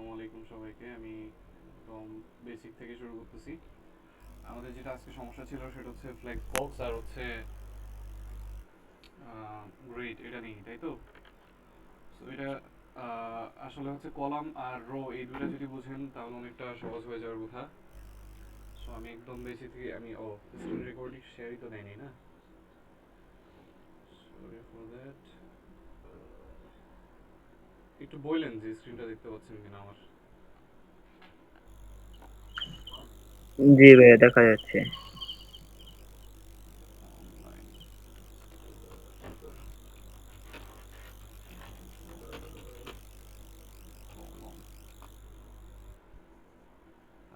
আসসালামু আলাইকুম সবাইকে। আমি একদম বেসিক থেকে শুরু করতেছি। আমাদের যেটা আজকে সমস্যা ছিল সেটা হচ্ছে ফ্লেক্স বক্স আর হচ্ছে গ্রিড, এটা নেই, তাই তো? সো এটা আসলে হচ্ছে কলাম আর রো, এই দুটো যদি বুঝেন তাহলে অনেকটা সহজ হয়ে যাওয়ার কথা। সো আমি একদম বেসিক থেকে স্ক্রিন রেকর্ডিং শেয়ারই তো দেয়নি না, সরি ফর দ্যাট। একটু বললেন যে স্ক্রিনটা দেখতে পাচ্ছেন কিনা আমার। জি ভাইয়া, দেখা যাচ্ছে। অনলাইন,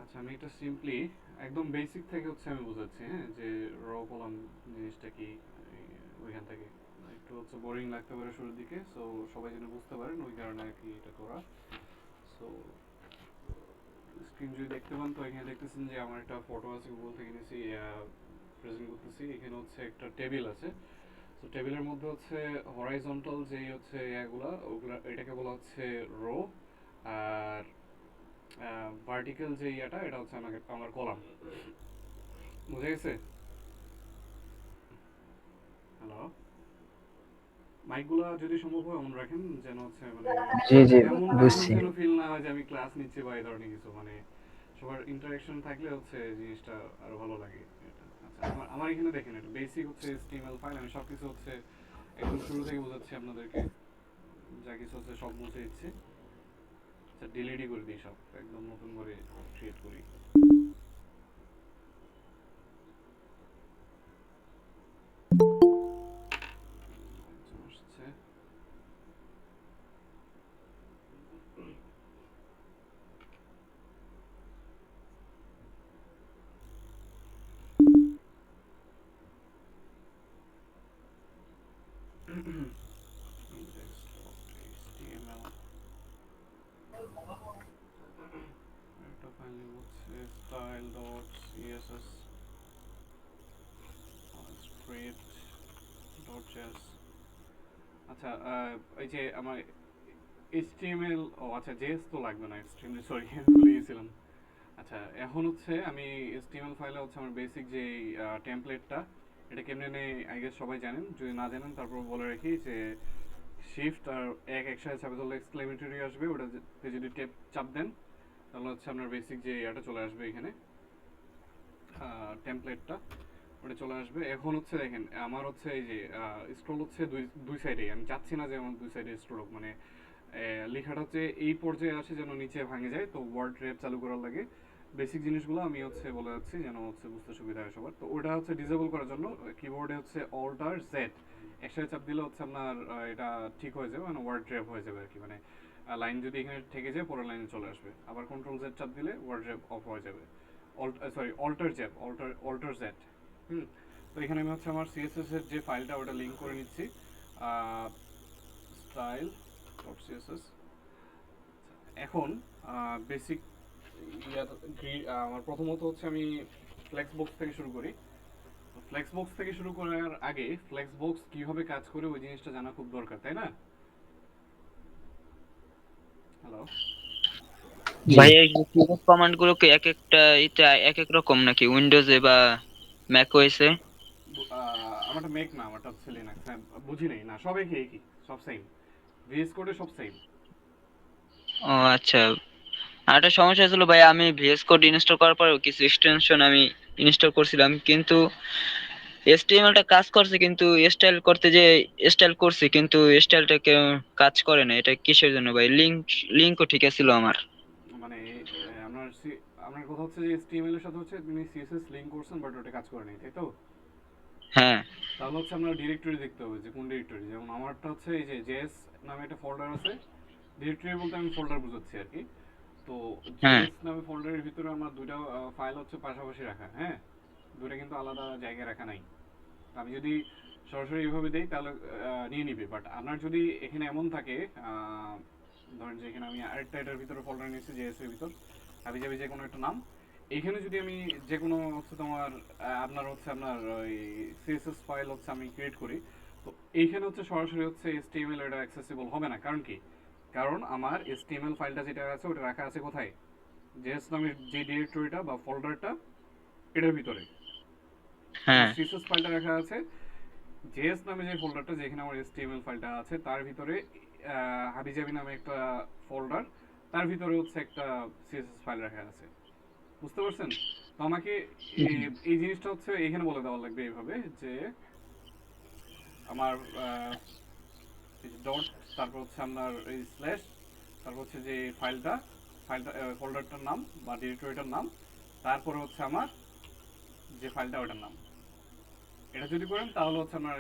আচ্ছা আমি এটা সিম্পলি একদম বেসিক থেকে হচ্ছে আমি বোঝাচ্ছি, হ্যাঁ, যে র কলাম জিনিসটা কি। ওইখান থেকে একটু হচ্ছে বোরিং লাগতে পারে শুরুর দিকে, সো সবাই যেন বুঝতে পারেন ওই কারণে আর কি এটা করা। সো স্ক্রিন যদি দেখতে পান তো এখানে দেখতেছেন যে আমার একটা ফটো আছে, গুগল থেকে নিয়েছি, প্রেজেন্ট করতেছি। এখানে হচ্ছে একটা টেবিল আছে। তো টেবিলের মধ্যে হচ্ছে হরাইজন্টাল যেই হচ্ছে এগুলা, ওগুলা এটাকে বলা হচ্ছে রো। আর ভার্টিক্যাল যে ইয়াটা, এটা হচ্ছে আমাকে আমার কলাম। বুঝে গেছে? হ্যালো, মাইকগুলো যদি সম্ভব হয় অন রাখেন, যেন হচ্ছে মানে জি জি, এমন এমন বুঝছি। যেন ফিল না হয় যে আমি ক্লাস নিচ্ছি বা এই ধরনের কিছু, মানে সবার ইন্টারাকশন থাকলে হচ্ছে জিনিসটা আরো ভালো লাগে এটা। আচ্ছা, আমার আমার এখানে দেখেন এটা বেসিক হচ্ছে HTML ফাইল। আমি সবকিছু হচ্ছে একদম শুরু থেকে বোঝাচ্ছি আপনাদেরকে। যা কিছু হচ্ছে সব মুছে দিচ্ছি। আচ্ছা, ডিলিটই করে দিই সব, একদম নতুন করে ক্রিয়েট করি। আসছে। index.html, একটা ফাইল নেব হচ্ছে style.css, script.js। আচ্ছা, এই যে আমার HTML, আচ্ছা JS তো লাগবে না, এক্সট্রিমলি সরি ভুলে গেছিলাম। আচ্ছা, এখন হচ্ছে আমি HTML ফাইলে হচ্ছে আমার বেসিক যে টেমপ্লেটটা, এটা কেমনে নেই আই গেস সবাই জানেন। যদি না জানেন তারপর বলে রাখি যে শিফট আর এক একসাথে চাপে ধরলে এক্সক্লেমেটরি আসবে, ওটাতে যদি চাপ দেন তাহলে হচ্ছে আপনার বেসিক যে ইয়াটা চলে আসবে এখানে, টেমপ্লেটটা ওটা চলে আসবে। এখন হচ্ছে দেখেন আমার হচ্ছে এই যে স্ক্রল হচ্ছে দুই দুই সাইডে, আমি চাচ্ছি না যে আমার দুই সাইডে স্ক্রল হোক, মানে লেখাটা হচ্ছে এই পর্যায়ে আসে যেন নিচে ভাঙে যায়, তো ওয়ার্ড র্যাপ চালু করার লাগে। বেসিক জিনিসগুলো আমি হচ্ছে বলে যাচ্ছি যেন হচ্ছে বুঝতে সুবিধা হয় সবার। তো ওটা হচ্ছে ডিসেবল করার জন্য কিবোর্ডে হচ্ছে অল্টার জেড একসাথে চাপ দিলে হচ্ছে আপনার এটা ঠিক হয়ে যাবে, মানে ওয়ার্ড র্যাপ হয়ে যাবে আর কি। মানে লাইন যদি এখানে থেকে যায় পরের লাইনে চলে আসবে। আবার কন্ট্রোল জেড চাপ দিলে ওয়ার্ড র্যাপ অফ হয়ে যাবে। Alt Z, Alt Z. হুম। তো এখানে আমি হচ্ছে আমার সিএসএস এর যে ফাইলটা ওটা লিঙ্ক করে নিচ্ছি, স্টাইল ডট সিএসএস। এখন বেসিক আমার প্রথমত হচ্ছে আমি ফ্লেক্স বক্স থেকে শুরু করি। ফ্লেক্স বক্স থেকে শুরু করার আগে ফ্লেক্স বক্স কিভাবে কাজ করে ওই জিনিসটা জানা খুব দরকার, তাই না? হ্যালো। জি। ভাইয়া, এই কিবোর্ড কমান্ড গুলো কি এক একটা এটা এক এক রকম নাকি উইন্ডোজে বা ম্যাক ওএসে? আমারটা মেক না, আমারটা হচ্ছে লিনাক্স। হ্যাঁ, বুঝি নেই না, সবাই কি একই, সব সেম, ভিএস কোডে সব সেম। ও আচ্ছা। আর একটা সমস্যা ছিল ভাই, আমি ভিএস কোড ইনস্টল করার পর কিছু এক্সটেনশন আমি ইনস্টল করছিলাম, কিন্তু এচটিএমএল টা কাজ করছে, কিন্তু স্টাইল করতে যে স্টাইল করছি কিন্তু স্টাইলটা কেউ কাজ করে না। এটা কিসের জন্য ভাই? লিংকও ঠিক ছিল আমার। মানে আপনার আপনার কথা হচ্ছে যে HTML এর সাথে হচ্ছে আপনি CSS লিংক করছেন বাট ওটা কাজ করে নাই, তাই তো? হ্যাঁ। তাহলে হচ্ছে আপনার ডিরেক্টরি দেখতে হবে যে কোন ডিরেক্টরি। যেমন আমারটা হচ্ছে এই যে জেএস নামে একটা ফোল্ডার আছে। ডিরেক্টরি বলতে আমি ফোল্ডার বোঝাচ্ছি আর কি। তো হ্যাঁ। জেএস নামে ফোল্ডারের ভিতরে আমার দুইটা ফাইল হচ্ছে পাশাপাশি রাখা, হ্যাঁ, দুইটা কিন্তু আলাদা জায়গায় রাখা নাই। আমি যদি সরাসরি এইভাবে দেই তাহলে নিয়ে নিবে, বাট আপনার যদি এখানে এমন থাকে, ধরেন যে এখানে আমি আরেকটা এটার ভিতরে ফোল্ডার নিয়েছি জেএস এর ভিতর, আমি যাবি যে কোনো একটা নাম, এখানে যদি আমি যে কোনো হচ্ছে তোমার আপনার হচ্ছে আপনার ওই সিএসএস ফাইল হচ্ছে আমি ক্রিয়েট করি, তো এইখানে হচ্ছে সরাসরি হচ্ছে HTML এটা অ্যাক্সেসিবল হবে না। কারণ কি, কারণ আমার HTML ফাইলটা যেটা আছে ওটা রাখা আছে কোথায়, জেএস নামের যে ডিরেক্টরিটা বা ফোল্ডারটা এটার ভিতরে। আমার হ্যাঁ। সিএসএস ফাইলটা রাখা আছে জেএস নামে যে ফোল্ডারটা, যেখানে আমার HTML ফাইলটা আছে তার ভিতরে হাবিজাবি নামে একটা ফোল্ডার, তার ভিতরে হচ্ছে একটা সিএসএস ফাইল রাখা আছে। বুঝতে পারছেন? তো আমাকে এই জিনিসটা হচ্ছে এখানে বলে দেওয়া লাগবে এইভাবে যে আমার ডট, তারপর হচ্ছে আপনার এই স্ল্যাশ, তারপর হচ্ছে যে ফাইলটা ফোল্ডারটার নাম বা ডিরেক্টরিটার নাম, তারপরে হচ্ছে আমার যে ফাইলটা ওটার নাম। এটা যদি করেন তাহলে হচ্ছে আপনার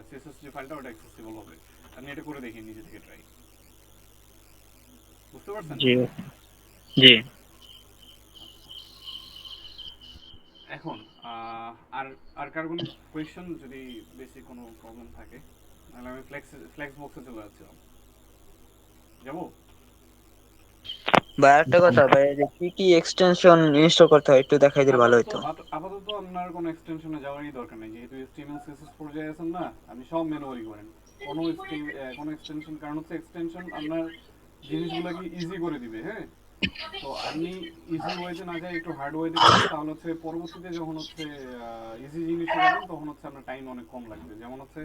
সিএসএস যে ফাইলটা ওটা অ্যাক্সেসিবল হবে। আপনি এটা করে দেখেন নিজে থেকে ট্রাই। বুঝতে পারছেন? জি জি। এখন আর আর কার কোনো কোয়েশ্চেন, যদি বেসিক কোনো প্রবলেম থাকে, তাহলে আমি ফ্লেক্স বক্সে চলে যাচ্ছিলাম। যাবো? ভাই একটা কথা ভাই, যে কি কি এক্সটেনশন ইনস্টল করতে হয় একটু দেখাই দিলে ভালো আপাতত হতো। আপাতত আপনার কোনো এক্সটেনশনে যাওয়ারই দরকার নেই, যেহেতু HTML CSS পর্যায়ে আছেন না, আপনি সব ম্যানুয়ালি করেন। কোনো এক্সটেনশন, কারণ হচ্ছে এক্সটেনশন আপনার জিনিসগুলোকে ইজি করে দিবে, হ্যাঁ। তো আপনি ইজি ওয়েতে না যায় একটু হার্ড ওয়েতে করেন, তাহলে হচ্ছে পরবর্তীতে যখন হচ্ছে ইজি জিনিসে যাবেন তখন হচ্ছে আপনার টাইম অনেক কম লাগবে। যেমন হচ্ছে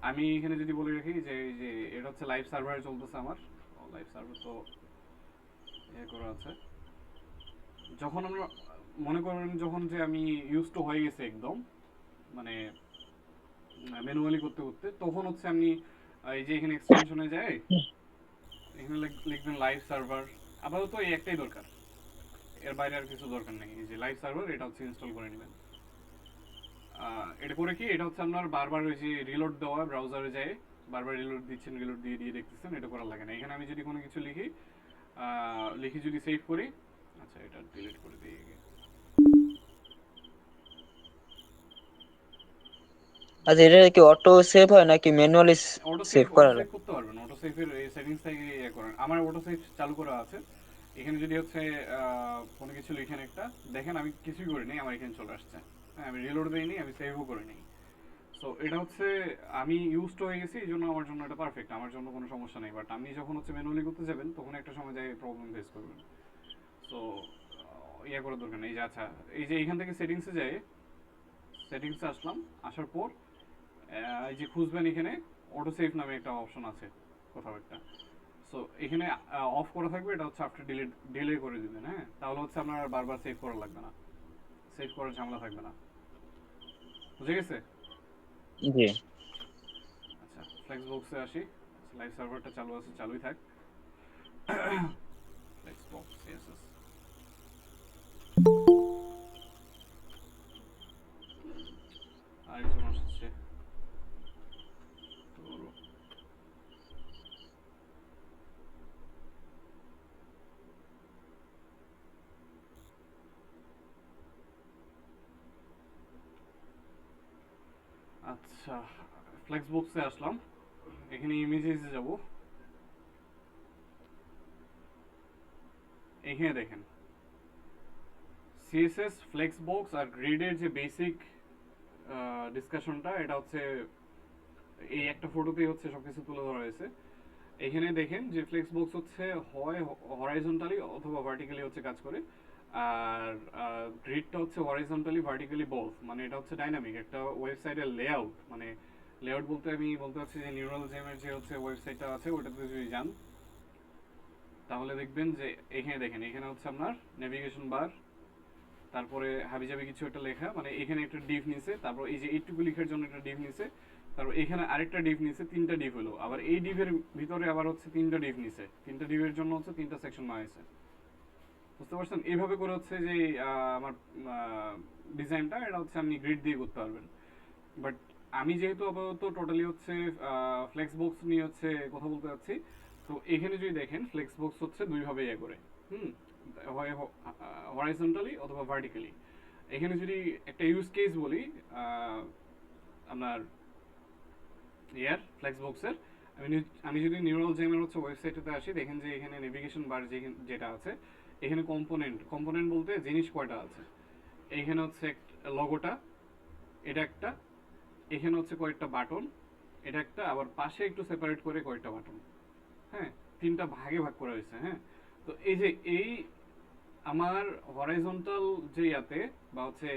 আমি এখানে যদি বলে রাখি যে এই যে এটা হচ্ছে লাইভ সার্ভারে চলতেছে আমার, লাইভ সার্ভার তো করা আছে। যখন আমরা মনে করেন যখন যে আমি ইউজ টু হয়ে গেছে একদম, মানে ম্যানুয়ালি করতে করতে, তখন হচ্ছে আমি এই যে এখানে এক্সটেনশনে যায়, এখানে লিখবেন লাইভ সার্ভার। আপাতত এই একটাই দরকার, এর বাইরে আর কিছু দরকার নেই। এই যে লাইভ সার্ভার এটা হচ্ছে ইনস্টল করে নেবেন। এটা করে কি, এটা হচ্ছে আপনার বারবার ওই যে রিলোড দেওয়া, ব্রাউজারে যায় বারবার রিলোড দিচ্ছেন, রিলোড দিয়ে দিয়ে দেখতেছেন, এটা করা লাগে না। এখানে আমি যদি কোনো কিছু লিখি যদি সেভ করি, আচ্ছা এটা ডিলিট করে দিই। আচ্ছা, এটা কি অটো সেভ হয় নাকি ম্যানুয়ালি সেভ অটো করা সেভ লাগে? করতে পারবেন, অটো সেভের এই সেটিংস থেকে ইয়ে করেন। আমার অটো সেভ চালু করা আছে। এখানে যদি হচ্ছে কোনো কিছু লিখেন একটা, দেখেন আমি কিছুই করিনি, আমার এখানে চলে আসছে। হ্যাঁ, আমি রিলোড দিইনি, আমি সেভও করিনি। সো এটা হচ্ছে আমি ইউজড হয়ে গেছি, এই জন্য আমার জন্য এটা পারফেক্ট, আমার জন্য কোনো সমস্যা নেই। বাট আপনি যখন হচ্ছে ম্যানুয়ালি করতে যাবেন তখন একটা সময় যায় প্রবলেম ফেস করবেন। সো ইয়ে করার দরকার নেই। যে আচ্ছা, এই যে এখান থেকে সেটিংসে যায়, সেটিংসে আসলাম, আসার পর এই যে খুঁজবেন এখানে অটো সেভ নামে একটা অপশন আছে কোথাও একটা। সো এখানে অফ করা থাকবে, এটা হচ্ছে আফটার ডিলে করে দিবেন, হ্যাঁ। তাহলে হচ্ছে আপনার আর বারবার সেভ করা লাগবে না, সেভ করার ঝামেলা থাকবে না। বুঝে গেছে? জি। আচ্ছা, ফ্লেক্স বক্সে আসি। লাইভ সার্ভারটা চালু আছে, চালুই থাক। ফ্লেক্স বক্স সিএসএস, আরেকজন আসছে তো। আচ্ছা, ফ্লেক্স বক্সে আসলাম, এখানে ইমেজেসে যাব। এখানে দেখেন সিএসএস, ফ্লেক্স বক্স আর গ্রিডের যে বেসিক ডিসকাশনটা, এটা হচ্ছে এই একটা ফটোতেই হচ্ছে সবকিছু তুলে ধরা হয়েছে। এখানে দেখেন যে ফ্লেক্স বক্স হচ্ছে হয় হরাইজন্টালি অথবা ভার্টিক্যালি হচ্ছে কাজ করে, আর গ্রিডটা হচ্ছে হরাইজন্টালি ভার্টিক্যালি বোথ। মানে এটা হচ্ছে ডাইনামিক একটা ওয়েবসাইটের লেআউট। মানে লেআউট বলতে আমি বলতে চাচ্ছি যে নিউরাল জেমের যে হচ্ছে ওয়েবসাইটটা আছে ওটাতে যদি যান, তাহলে দেখবেন যে এখানে দেখেন, এখানে হচ্ছে আপনার নেভিগেশন বার, তারপরে হাবিজাবি কিছু একটা লেখা, মানে এখানে একটা ডিভ নিছে, তারপর এই যে এইটুকু লেখার জন্য একটা ডিভ নিছে, তারপর এখানে আরেকটা ডিভ নিছে, তিনটা ডিভ হলো। আবার এই ডিভের ভিতরে আবার হচ্ছে তিনটা ডিভ নিছে, তিনটা ডিভের জন্য হচ্ছে তিনটা সেকশন বানাইছে। বুঝতে পারছেন? এইভাবে করে হচ্ছে যে আমার ডিজাইনটা, এটা হচ্ছে আপনি গ্রিড দিয়ে করতে পারবেন। বাট আমি যেহেতু আপাতত টোটালি হচ্ছে ফ্লেক্স বক্স নিয়ে হচ্ছে কথা বলতে যাচ্ছি, তো এখানে যদি দেখেন ফ্লেক্স বক্স হচ্ছে দুইভাবে ইয়ে করে, হুম, হয় হরাইজন্টালি অথবা ভার্টিক্যালি। এখানে যদি একটা ইউজ কেস বলি আপনার ইয়ার ফ্লেক্স বক্সের, আমি যদি নিউরাল জেমের হচ্ছে ওয়েবসাইটে আসি, দেখেন যে এখানে নেভিগেশন বার যেটা আছে, এখানে কম্পোনেন্ট কম্পোনেন্ট বলতে জিনিস কয়টা আছে। এখানে হচ্ছে লগোটা, এটা একটা, এখানে হচ্ছে কয়েকটা বাটন, এটা একটা, আবার পাশে একটু সেপারেট করে কয়েকটা বাটন, হ্যাঁ। তিনটা ভাগে ভাগ করা হয়েছে, হ্যাঁ। তো এই যে এই আমার হরাইজন্টাল যে ইয়াতে বা হচ্ছে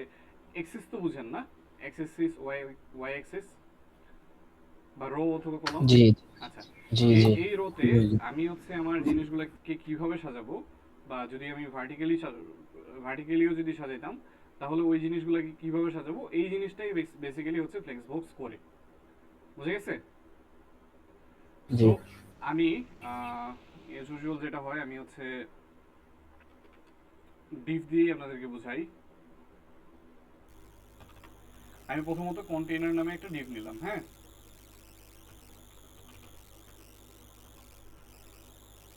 এক্সিস তো বুঝেন না, এক্সিস ওয়াই ওয়াই এক্সিস বা রো অথবা কলাম। জি আচ্ছা, জি এই জি এই রোতে বুঝলি। আমি হচ্ছে আমার জিনিসগুলোকে কিভাবে সাজাবো, বা যদি আমি ভার্টিক্যালিও যদি সাজাইতাম, তাহলে ওই জিনিসগুলোকে কিভাবে সাজাবো, এই জিনিসটাই বেসিক্যালি হচ্ছে ফ্লেক্সবক্স করে। বুঝে গেছে? জি সো আমি এজ ইউজুয়াল যেটা হয়, আমি হচ্ছে ডিফ দিয়ে আপনাদেরকে বুঝাই। আমি প্রথমত কন্টেইনার নামে একটা ডিফ নিলাম, হ্যাঁ।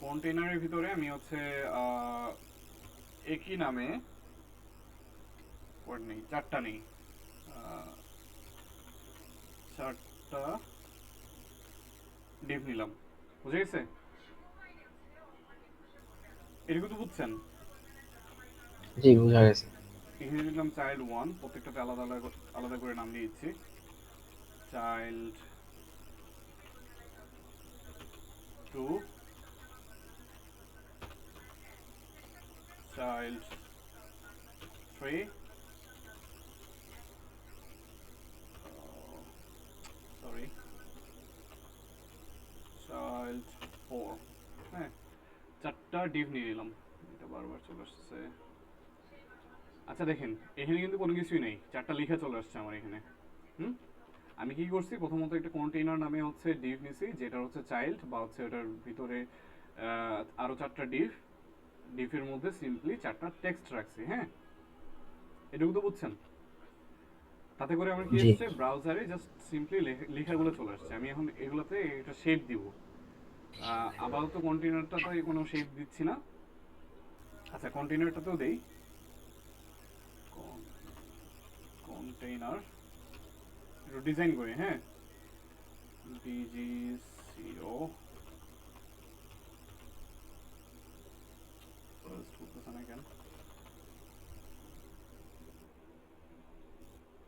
কন্টেইনারের ভিতরে আমি হচ্ছে একই নামে কোড নেই, চারটা নেই, চারটা ডিফ নিলাম। বুঝে গেছে? এটুকু তো বুঝছেন। জি বুঝা গেছে। এখানে দিলাম চাইল্ড 1, প্রত্যেকটাতে আলাদা আলাদা আলাদা করে নাম দিয়ে দিচ্ছি। চাইল্ড 2, চাইল্ড 3, সরি, চাইল্ড 4, হ্যাঁ। চারটা ডিভ নিয়ে নিলাম। এটা বারবার চলে আসছে। আচ্ছা দেখেন, এখানে কিন্তু কোনো কিছুই নেই, চারটা লিখে চলে আসছে আমার এখানে। হুম। আমি কি করছি, প্রথমত একটা কন্টেইনার নামে হচ্ছে ডিভ নিছি, যেটা হচ্ছে চাইল্ড, বা হচ্ছে ওটার ভিতরে আরো চারটা ডিভ, ডিফের মধ্যে সিম্পলি চারটা টেক্সট রাখছি, হ্যাঁ। এটুকু তো বুঝছেন। তাতে করে আমার কি জি হচ্ছে, ব্রাউজারে জাস্ট সিম্পলি লেখাগুলো চলে আসছে। আমি এখন এগুলোতে একটা শেপ দিব। আপাতত কন্টেইনারটাতে কোনো শেপ দিচ্ছি না। আচ্ছা, কন্টেইনারটাতেও দেই। কন্টেইনার একটু ডিজাইন করি, হ্যাঁ। ডিজি0 করতেছে না কেন,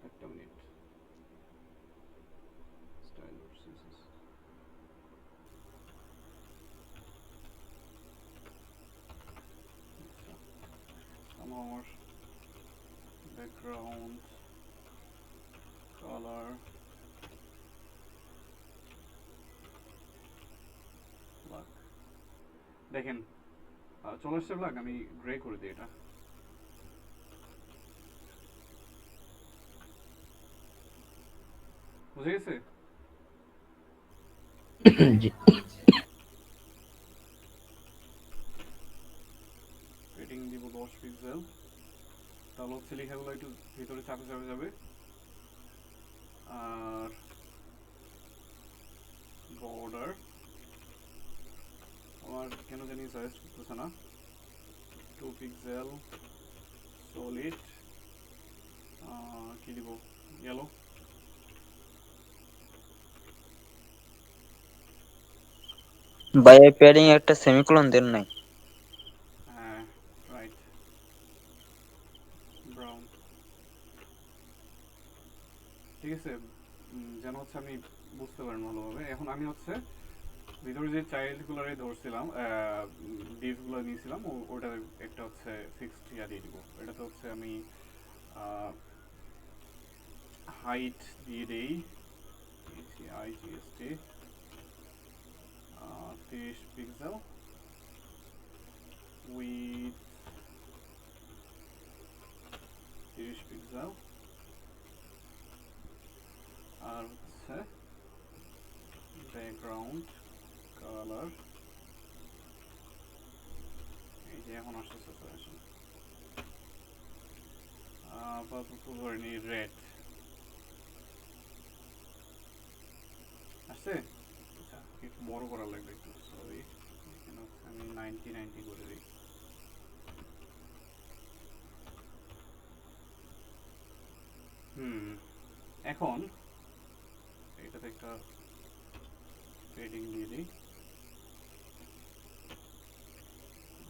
একটা মিনিট। স্টাইল ভার্সেস আমার ব্যাকগ্রাউন্ড কালার ব্ল্যাক। দেখেন চলে আসছে ব্ল্যাক। আমি গ্রে করে দিই এটা। বুঝে গেছে? জি রেটিং দিব 10 পিক্সেল। তাহলে হচ্ছে লেখাগুলো একটু ভিতরে চাপে চাপে যাবে। আর বর্ডার আমার কেন জানি সাজেস্ট করতেছে না। 2 পিক্সেল সলিড। কি দিব, ইয়েলো। ভাই প্যাডিং একটা সেমিকোলন দেন নাই। হ্যাঁ, রাইট, ব্রাউন। ঠিক আছে, যেন হচ্ছে আমি বুঝতে পারেন ভালোভাবে। এখন আমি হচ্ছে ভিতরে যে চাইল্ডগুলোরে ধরছিলাম, ডিভগুলো নিয়েছিলাম, ওটা একটা হচ্ছে ফিক্সড ইয়া দিয়ে দিব। এটাতে হচ্ছে আমি হাইট দিয়ে দেই, HIGST 30 পিক্সেল, উইথ 30 পিক্সেল, আর হচ্ছে ব্যাকগ্রাউন্ড কালার, এই যে এখন আসতেছে আসেন, আপাতত ধরে নিই রেড। আসছে? আচ্ছা, একটু বড় করা লাগবে একটু, সরি। এখানে হচ্ছে আমি 90 করে দিই। এখন এটাতে একটা পেডিং দিয়ে দিই,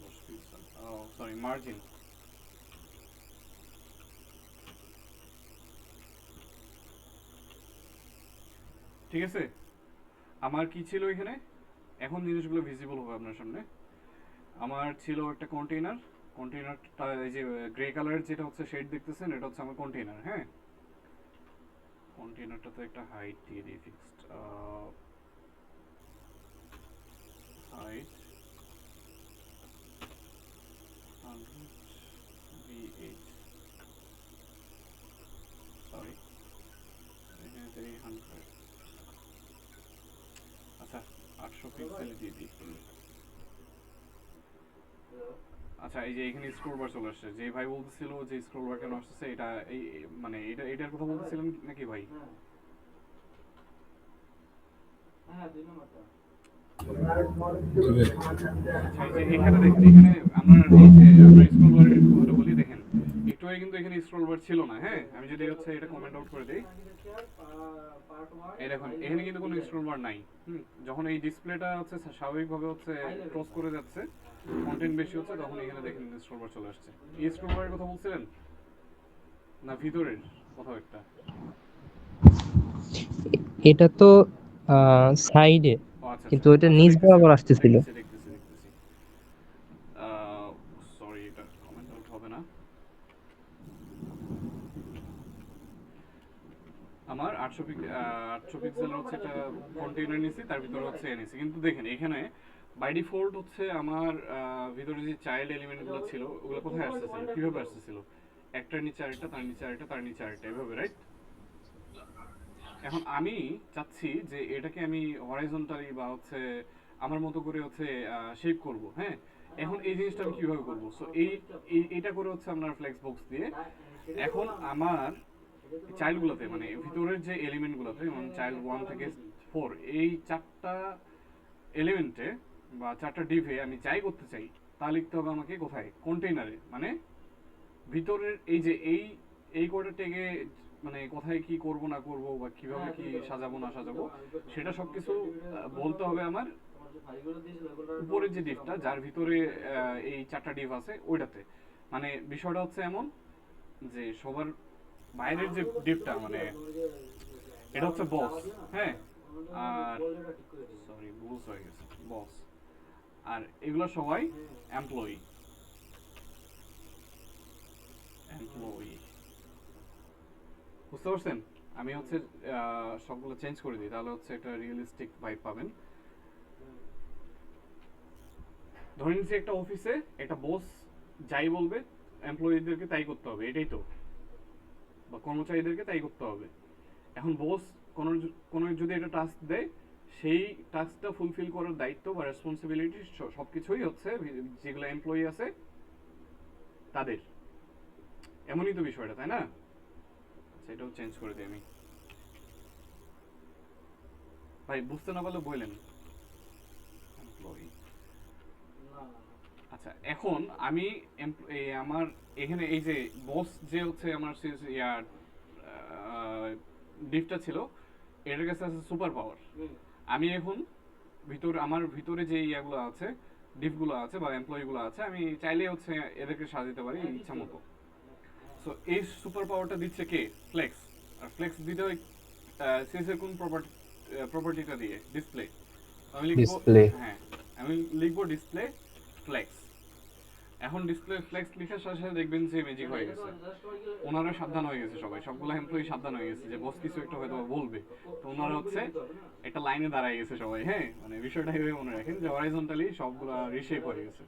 10 পিক্সেল। ও সরি, মার্জিন। ঠিক আছে, আমার কি ছিল এখানে, এখন জিনিসগুলো ভিজিবল হবে আপনার সামনে। আমার ছিল একটা কন্টেইনারটা এই যে গ্রে কালারের যেটা হচ্ছে শেড দেখতেছেন, এটা হচ্ছে আমার কন্টেইনার। হ্যাঁ, কন্টেইনারটাতে একটা হাইট দিয়ে দিই ফিক্সড হাইট 100 সরি এখানে 100, আচ্ছা 800 পিক্সেল দিয়ে দিই। আচ্ছা এই যে এখানে স্ক্রল বার চলে আসছে, যে ভাই বলতেছিল যে স্ক্রল বার কেন আসছে, এটা এই মানে এটার কথা বলতেছিলেন নাকি ভাই? আচ্ছা এই যে এখানে দেখেন, এখানে আমরা এই যে আমরা স্ক্রল বারের কথাটা বলি, দেখেন একটু আগে কিন্তু এখানে স্ক্রল বার ছিল না। হ্যাঁ, আমি যদি হচ্ছে এটা কমেন্ট আউট করে দেই, এই দেখুন এখানে কিন্তু কোনো স্ক্রল বার নাই। যখন এই ডিসপ্লেটা হচ্ছে স্বাভাবিকভাবে হচ্ছে ক্রস করে যাচ্ছে, কন্টেন্ট বেশি হচ্ছে, তখন এখানে দেখেন স্ক্রল বার চলে আসছে। এই স্ক্রল বারের কথা বলছিলেন না ভিতরের কোথাও একটা? এটা তো সাইডে, ও আচ্ছা কিন্তু আচ্ছা এটা আচ্ছা, নিচ দেখতেছি বরাবর আসতেছিল। দেখতেছি। সরি, এটা কমেন্ট আউট হবে না। আমার 800 পিক্সেলের হচ্ছে একটা কন্টেইনার নিছি, তার ভিতরে হচ্ছে এনেছি। কিন্তু দেখেন এখানে বাই ডিফল্ট হচ্ছে আমার ভিতরে যে চাইল্ড এলিমেন্টগুলো ছিল ওগুলো কোথায় আসতেছিল, কিভাবে আসতেছিল? একটার নিচে আরেকটা, তার নিচে আরেকটা, তার নিচে আরেকটা, এভাবে, রাইট? এখন আমি চাচ্ছি যে এটাকে আমি হরাইজন্টালি বা হচ্ছে আমার মতো করে হচ্ছে শেপ করব। হ্যাঁ, এখন এই জিনিসটা আমি কিভাবে করব? সো এইটা করে হচ্ছে আপনার ফ্লেক্স বক্স দিয়ে এখন আমার চাইল্ডগুলোতে মানে ভিতরের যে এলিমেন্টগুলোতে, যেমন চাইল্ড 1 থেকে 4, এই চারটা এলিমেন্টে বা চারটা ডিভে আমি যাই করতে চাই তা লিখতে হবে আমাকে কোথায়? কন্টেইনারে। মানে ভিতরের এই যে এই কোডটাকে মানে কোথায় কি করব না করব বা কিভাবে কি সাজাবো না সাজাবো সেটা সবকিছু বলতে হবে আমার উপরের যে ডিভটা, যার ভিতরে এই চারটা ডিভ আছে ওইটাতে। মানে বিষয়টা হচ্ছে এমন যে সবার বাইরের যে ডিভটা মানে এটা হচ্ছে বস। হ্যাঁ, আর সরি বুলস হয়ে গেছে, বস। আর এগুলো সবাই এমপ্লয়ি। বুঝতে পারছেন? আমি হচ্ছে সবগুলো চেঞ্জ করে দিই, তাহলে হচ্ছে একটা রিয়েলিস্টিক ভাইব পাবেন। ধরে নিচ্ছি একটা অফিসে একটা বস যাই বলবে এমপ্লয়িদেরকে তাই করতে হবে, এটাই তো, বা কর্মচারীদেরকে তাই করতে হবে। এখন বস কোনো যদি একটা টাস্ক দেয়, সেই টাস্কটা ফুলফিল করার দায়িত্ব বা রেসপন্সিবিলিটি সবকিছুই হচ্ছে যেগুলো এমপ্লয়ি আছে তাদের। এমনই তো বিষয়টা, তাই না? সেটাও চেঞ্জ করে দিই আমি। ভাই বুঝতে না পারলে বললেন। এমপ্লয়ি, আচ্ছা এখন আমি আমার এখানে এই যে বস যে হচ্ছে আমার ডিফটা ছিল, এটার কাছে আছে সুপার পাওয়ার। আমি এখন আমার ভিতরে যে ইয়াগুলো আছে, ডিফগুলো আছে বা এমপ্লয়িগুলো আছে, আমি চাইলে হচ্ছে এদেরকে সাজাতে পারি ইচ্ছা মতো। সো এই সুপার পাওয়ারটা দিচ্ছে কে? ফ্লেক্স। আর ফ্লেক্স দিতে হয় সিএস এর কোন প্রপার্টিটা দিয়ে? ডিসপ্লে। আমি লিখবো, ডিসপ্লে। হ্যাঁ আমি লিখবো ডিসপ্লে ফ্লেক্স। এখন ডিসপ্লে ফ্লেক্স লেখার সাথে সাথে দেখবেন যে ম্যাজিক হয়ে গেছে। ওনারা সাবধান হয়ে গেছে, সবগুলো এমপ্লয়ি সাবধান হয়ে গেছে যে বস কিছু একটা হয়তো বলবে, তো ওনারা হচ্ছে একটা লাইনে দাঁড়ায় গেছে সবাই। হ্যাঁ, মানে বিষয়টা এইভাবে মনে রাখেন যে হরাইজন্টালি সবগুলা রিশেপ হয়ে গেছে।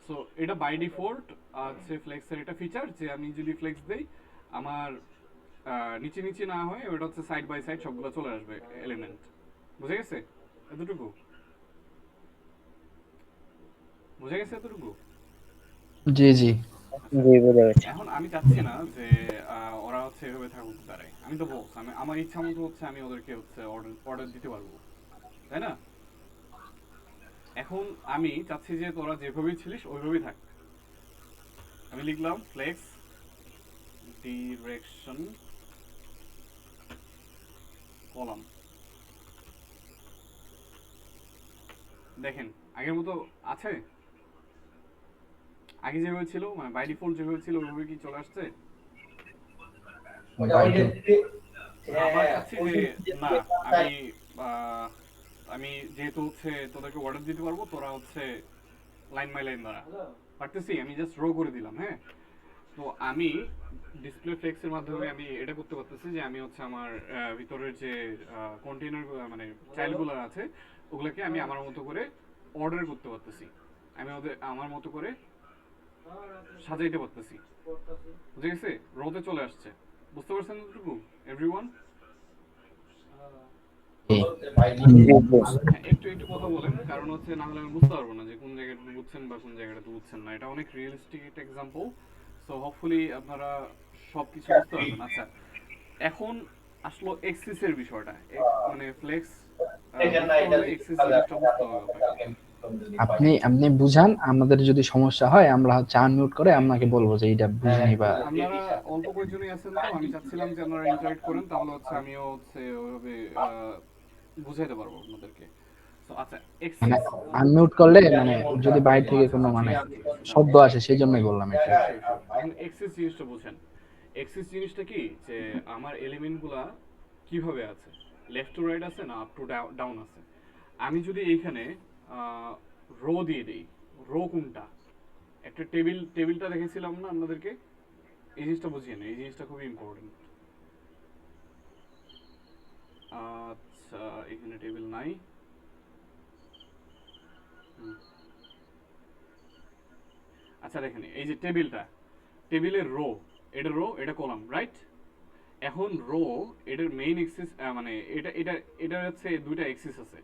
সো এটা বাই ডিফল্ট আছে ফ্লেক্সের একটা ফিচার, যে আমি যদি ফ্লেক্স দেই আমার নিচে নিচে না হয়, ওটা হচ্ছে সাইড বাই সাইড সবগুলো চলে আসবে এলিমেন্ট। বুঝে গেছে এতটুকু? বুঝে গেছে এতটুকু? জি জি। জি বোঝা গেছে। এখন আমি চাচ্ছি না যে ওরা হচ্ছে এভাবে থাকুক দাঁড়ায়। আমি তো বস, আমি আমার ইচ্ছা মতো হচ্ছে আমি ওদেরকে হচ্ছে অর্ডার দিতে পারবো, তাই না? এখন আমি চাচ্ছি যে তোরা যেভাবেই ছিলিস ওইভাবেই থাক। আমি লিখলাম ফ্লেক্স ডিরেকশন কলাম। দেখেন আগের মতো আছে? আগে যেভাবে ছিল মানে বাই ডিফল্ট যেভাবে ছিল ওইভাবে কি চলে আসছে? আবার চাচ্ছি যে না, আমি আমি যেহেতু হচ্ছে তোদেরকে অর্ডার দিতে পারবো, তোরা হচ্ছে লাইন বাই লাইন দ্বারা পারতেছি, আমি জাস্ট রো করে দিলাম। হ্যাঁ, তো আমি ডিসপ্লে ফ্লেক্সের মাধ্যমে আমি এটা করতে পারতেছি যে আমি হচ্ছে আমার ভিতরের যে কন্টেইনার মানে চাইল্ডগুলো আছে ওগুলোকে আমি আমার মতো করে অর্ডার করতে পারতেছি, আমি ওদের আমার মতো করে সাজাইতে পারতেছি। বুঝে গেছে? রোতে চলে আসছে, বুঝতে পারছেন এতটুকু এভরিওয়ান? হ্যাঁ, একটু একটু কথা বলেন, কারণ হচ্ছে না হলে আমি বুঝতে পারবো না যে কোন জায়গাটা বুঝছেন বা কোন জায়গাটা বুঝছেন না। এটা অনেক রিয়েলিস্টিক একটা এক্সাম্পল, সো হোপফুলি আপনারা সবকিছু বুঝতে পারবেন। আচ্ছা, এখন আসলো এক্সিসের বিষয়টা, মানে ফ্লেক্স বুঝতে হলে এক্সিস জিনিসটা বুঝতে হবে আপনাকে। আপনি আপনি বুঝান, আমাদের যদি সমস্যা হয় আমরা হচ্ছে আনমিউট করে আপনাকে বলবো যে এটা বুঝিনি বা আপনারা অল্প কয়েকজনই আছেন, তো আমি চাচ্ছিলাম যে আপনারা ইন্টারেক্ট করেন, তাহলে হচ্ছে আমিও হচ্ছে ওইভাবে বুঝাইতে পারবো আপনাদেরকে। তো আচ্ছা, মানে এক্সিস আনমিউট করলে মানে যদি বাইরে থেকে কোনো মানে শব্দ আসে সেই জন্যই বললাম এটা। এখন এক্সিস জিনিসটা বুঝেন। এক্সিস জিনিসটা কি, যে আমার এলিমেন্টগুলা কিভাবে আছে, লেফট টু রাইট আছে না আপ টু ডাউন আছে। আমি যদি এইখানে রো দিয়ে দিই, রো কোনটা, একটা টেবিলটা দেখেছিলাম না আপনাদেরকে, এই জিনিসটা বুঝিয়ে নেই, এই জিনিসটা খুবই ইম্পর্টেন্ট। আচ্ছা, এখানে টেবিল নাই। হুম। আচ্ছা দেখেন, এই যে টেবিলের রো, এটা রো, এটা কলাম, রাইট? এখন রো, এটার মেইন এক্সিস মানে এটা এটা এটা হচ্ছে দুইটা এক্সিস আছে।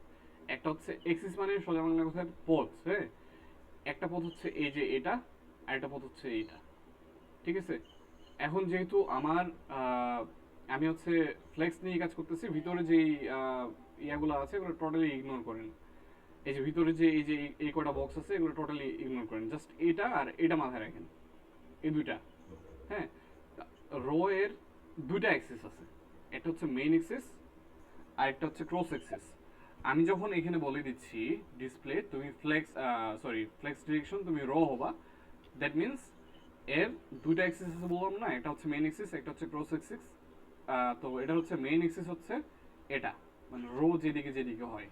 একটা হচ্ছে এক্সিস মানে সোজা বাংলা কথায় পথ। হ্যাঁ, একটা পথ হচ্ছে এই যে এটা, আর একটা পথ হচ্ছে এইটা, ঠিক আছে? এখন যেহেতু আমার আমি হচ্ছে ফ্লেক্স নিয়ে কাজ করতেছি, ভিতরে যেই ইয়াগুলো আছে এগুলো টোটালি ইগনোর করেন। এই যে ভিতরে যে এই যে এই কটা বক্স আছে এগুলো টোটালি ইগনোর করেন, জাস্ট এটা আর এটা মাথায় রাখেন, এই দুইটা। হ্যাঁ, রো এর দুইটা অ্যাক্সিস আছে, একটা হচ্ছে মেইন অ্যাক্সিস আর একটা হচ্ছে ক্রস অ্যাক্সিস। আমি যখন এখানে বলে দিচ্ছি ডিসপ্লে তুমি ফ্লেক্স ডিরেকশন তুমি রো হবা, দ্যাট মিন্স এর দুইটা অ্যাক্সিস আছে বললাম না, একটা হচ্ছে মেইন অ্যাক্সিস, একটা হচ্ছে ক্রস অ্যাক্সিস। তো এটা হচ্ছে মেইন অ্যাক্সিস হচ্ছে এটা, মানে রো যেদিকে যেদিকে হয়,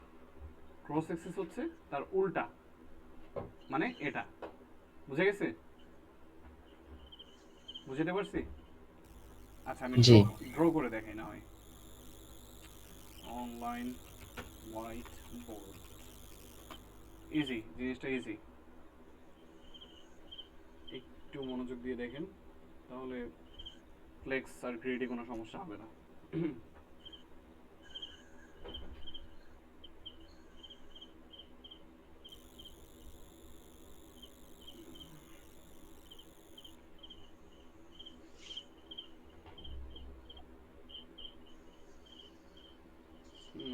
ক্রস অ্যাক্সিস হচ্ছে তার উল্টা, মানে এটা। বুঝে গেছে? বুঝতে পারছি? আচ্ছা, আমি জি ড্র করে দেখাই না হয়। অনলাইন হোয়াইট বোর্ড, ইজি, জিনিসটা ইজি। একটু মনোযোগ দিয়ে দেখেন, তাহলে ফ্লেক্স আর গ্রিডে কোনো সমস্যা হবে না।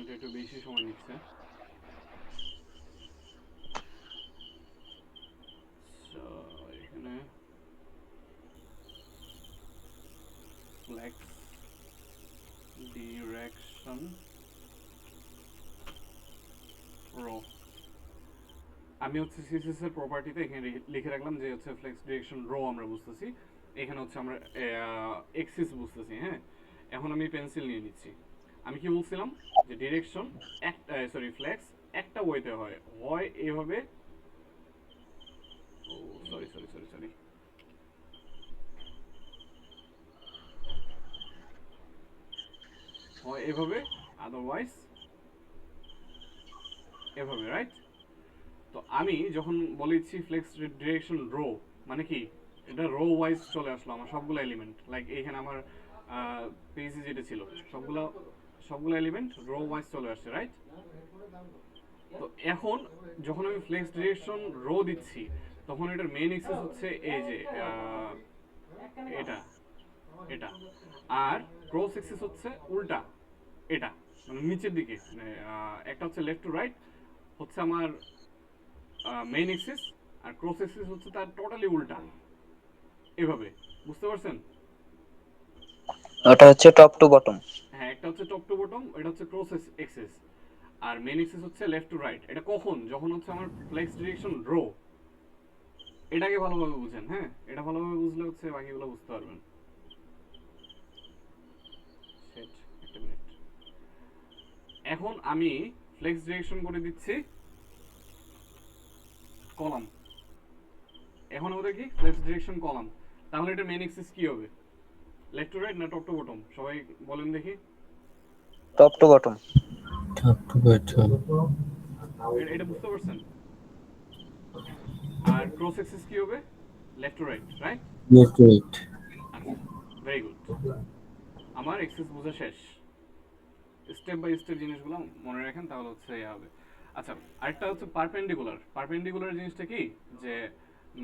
এটা একটু বেশি সময় নিচ্ছে। আচ্ছা, এখানে ফ্লেক্স ডিরেকশন রো, আমি হচ্ছে সিএসএস এর প্রপার্টিতে এখানে লিখে রাখলাম যে হচ্ছে ফ্লেক্স ডিরেকশন রো আমরা বুঝতেছি, এখানে হচ্ছে আমরা এক্সিস বুঝতেছি। হ্যাঁ, এখন আমি পেন্সিল নিয়ে নিচ্ছি। আমি কি বলছিলাম যে ডিরেকশন একটা ফ্লেক্স একটা ওয়েতে হয়, হয় এভাবে, ও সরি সরি সরি সরি, হয় এভাবে, আদারওয়াইজ এভাবে, রাইট? তো আমি যখন বলেছি ফ্লেক্স ডিরেকশন রো, মানে কি, এটা রো ওয়াইজ চলে আসলো আমার সবগুলো এলিমেন্ট, লাইক এখানে আমার পেজে যেটা ছিল সবগুলো সবগুলো এলিমেন্ট রো ওয়াইজ চলে আসছে, রাইট? তো এখন যখন আমি ফ্লেক্স ডিরেকশন রো দিচ্ছি, তখন এটার মেইন এক্সিস হচ্ছে এই যে এটা এটা, আর ক্রস এক্সিস হচ্ছে উল্টা এটা, মানে নিচের দিকে, মানে একটা হচ্ছে লেফট টু রাইট হচ্ছে আমার মেইন এক্সিস, আর ক্রস এক্সিস হচ্ছে তার টোটালি উল্টা, এভাবে। বুঝতে পারছেন? ওটা হচ্ছে টপ টু বটম। হ্যাঁ, একটা হচ্ছে টপ টু বটম, এটা হচ্ছে ক্রস এক্সিস, আর মেইন এক্সিস হচ্ছে লেফট টু রাইট। এটা কখন, যখন হচ্ছে আমার ফ্লেক্স ডিরেকশন রো, এটাকে ভালোভাবে বুঝেন। হ্যাঁ, এটা ভালোভাবে বুঝলে হচ্ছে বাকিগুলো বুঝতে পারবেন। সেট, একটা মিনিট। এখন আমি ফ্লেক্স ডিরেকশন করে দিচ্ছি কলাম। এখন আমাদের কি ফ্লেক্স ডিরেকশন কলাম, তাহলে এটা মেইন এক্সিস কি হবে? লেফট টু রাইট না টপ টু বটম? সবাই বলেন দেখি। Top to bottom. Top to bottom. এটা বুঝতে পারছেন? আর ক্রস এক্সিস কি হবে? Left to right, right? Left to right. আচ্ছা, ভেরি গুড। আমার এক্সিস বোঝা শেষ। স্টেপ বাই স্টেপ জিনিসগুলো মনে রাখেন, তাহলে হচ্ছে ইয়া হবে। আচ্ছা, আরেকটা হচ্ছে পারপেন্ডিকুলার। পারপেন্ডিকুলার জিনিসটা কি, যে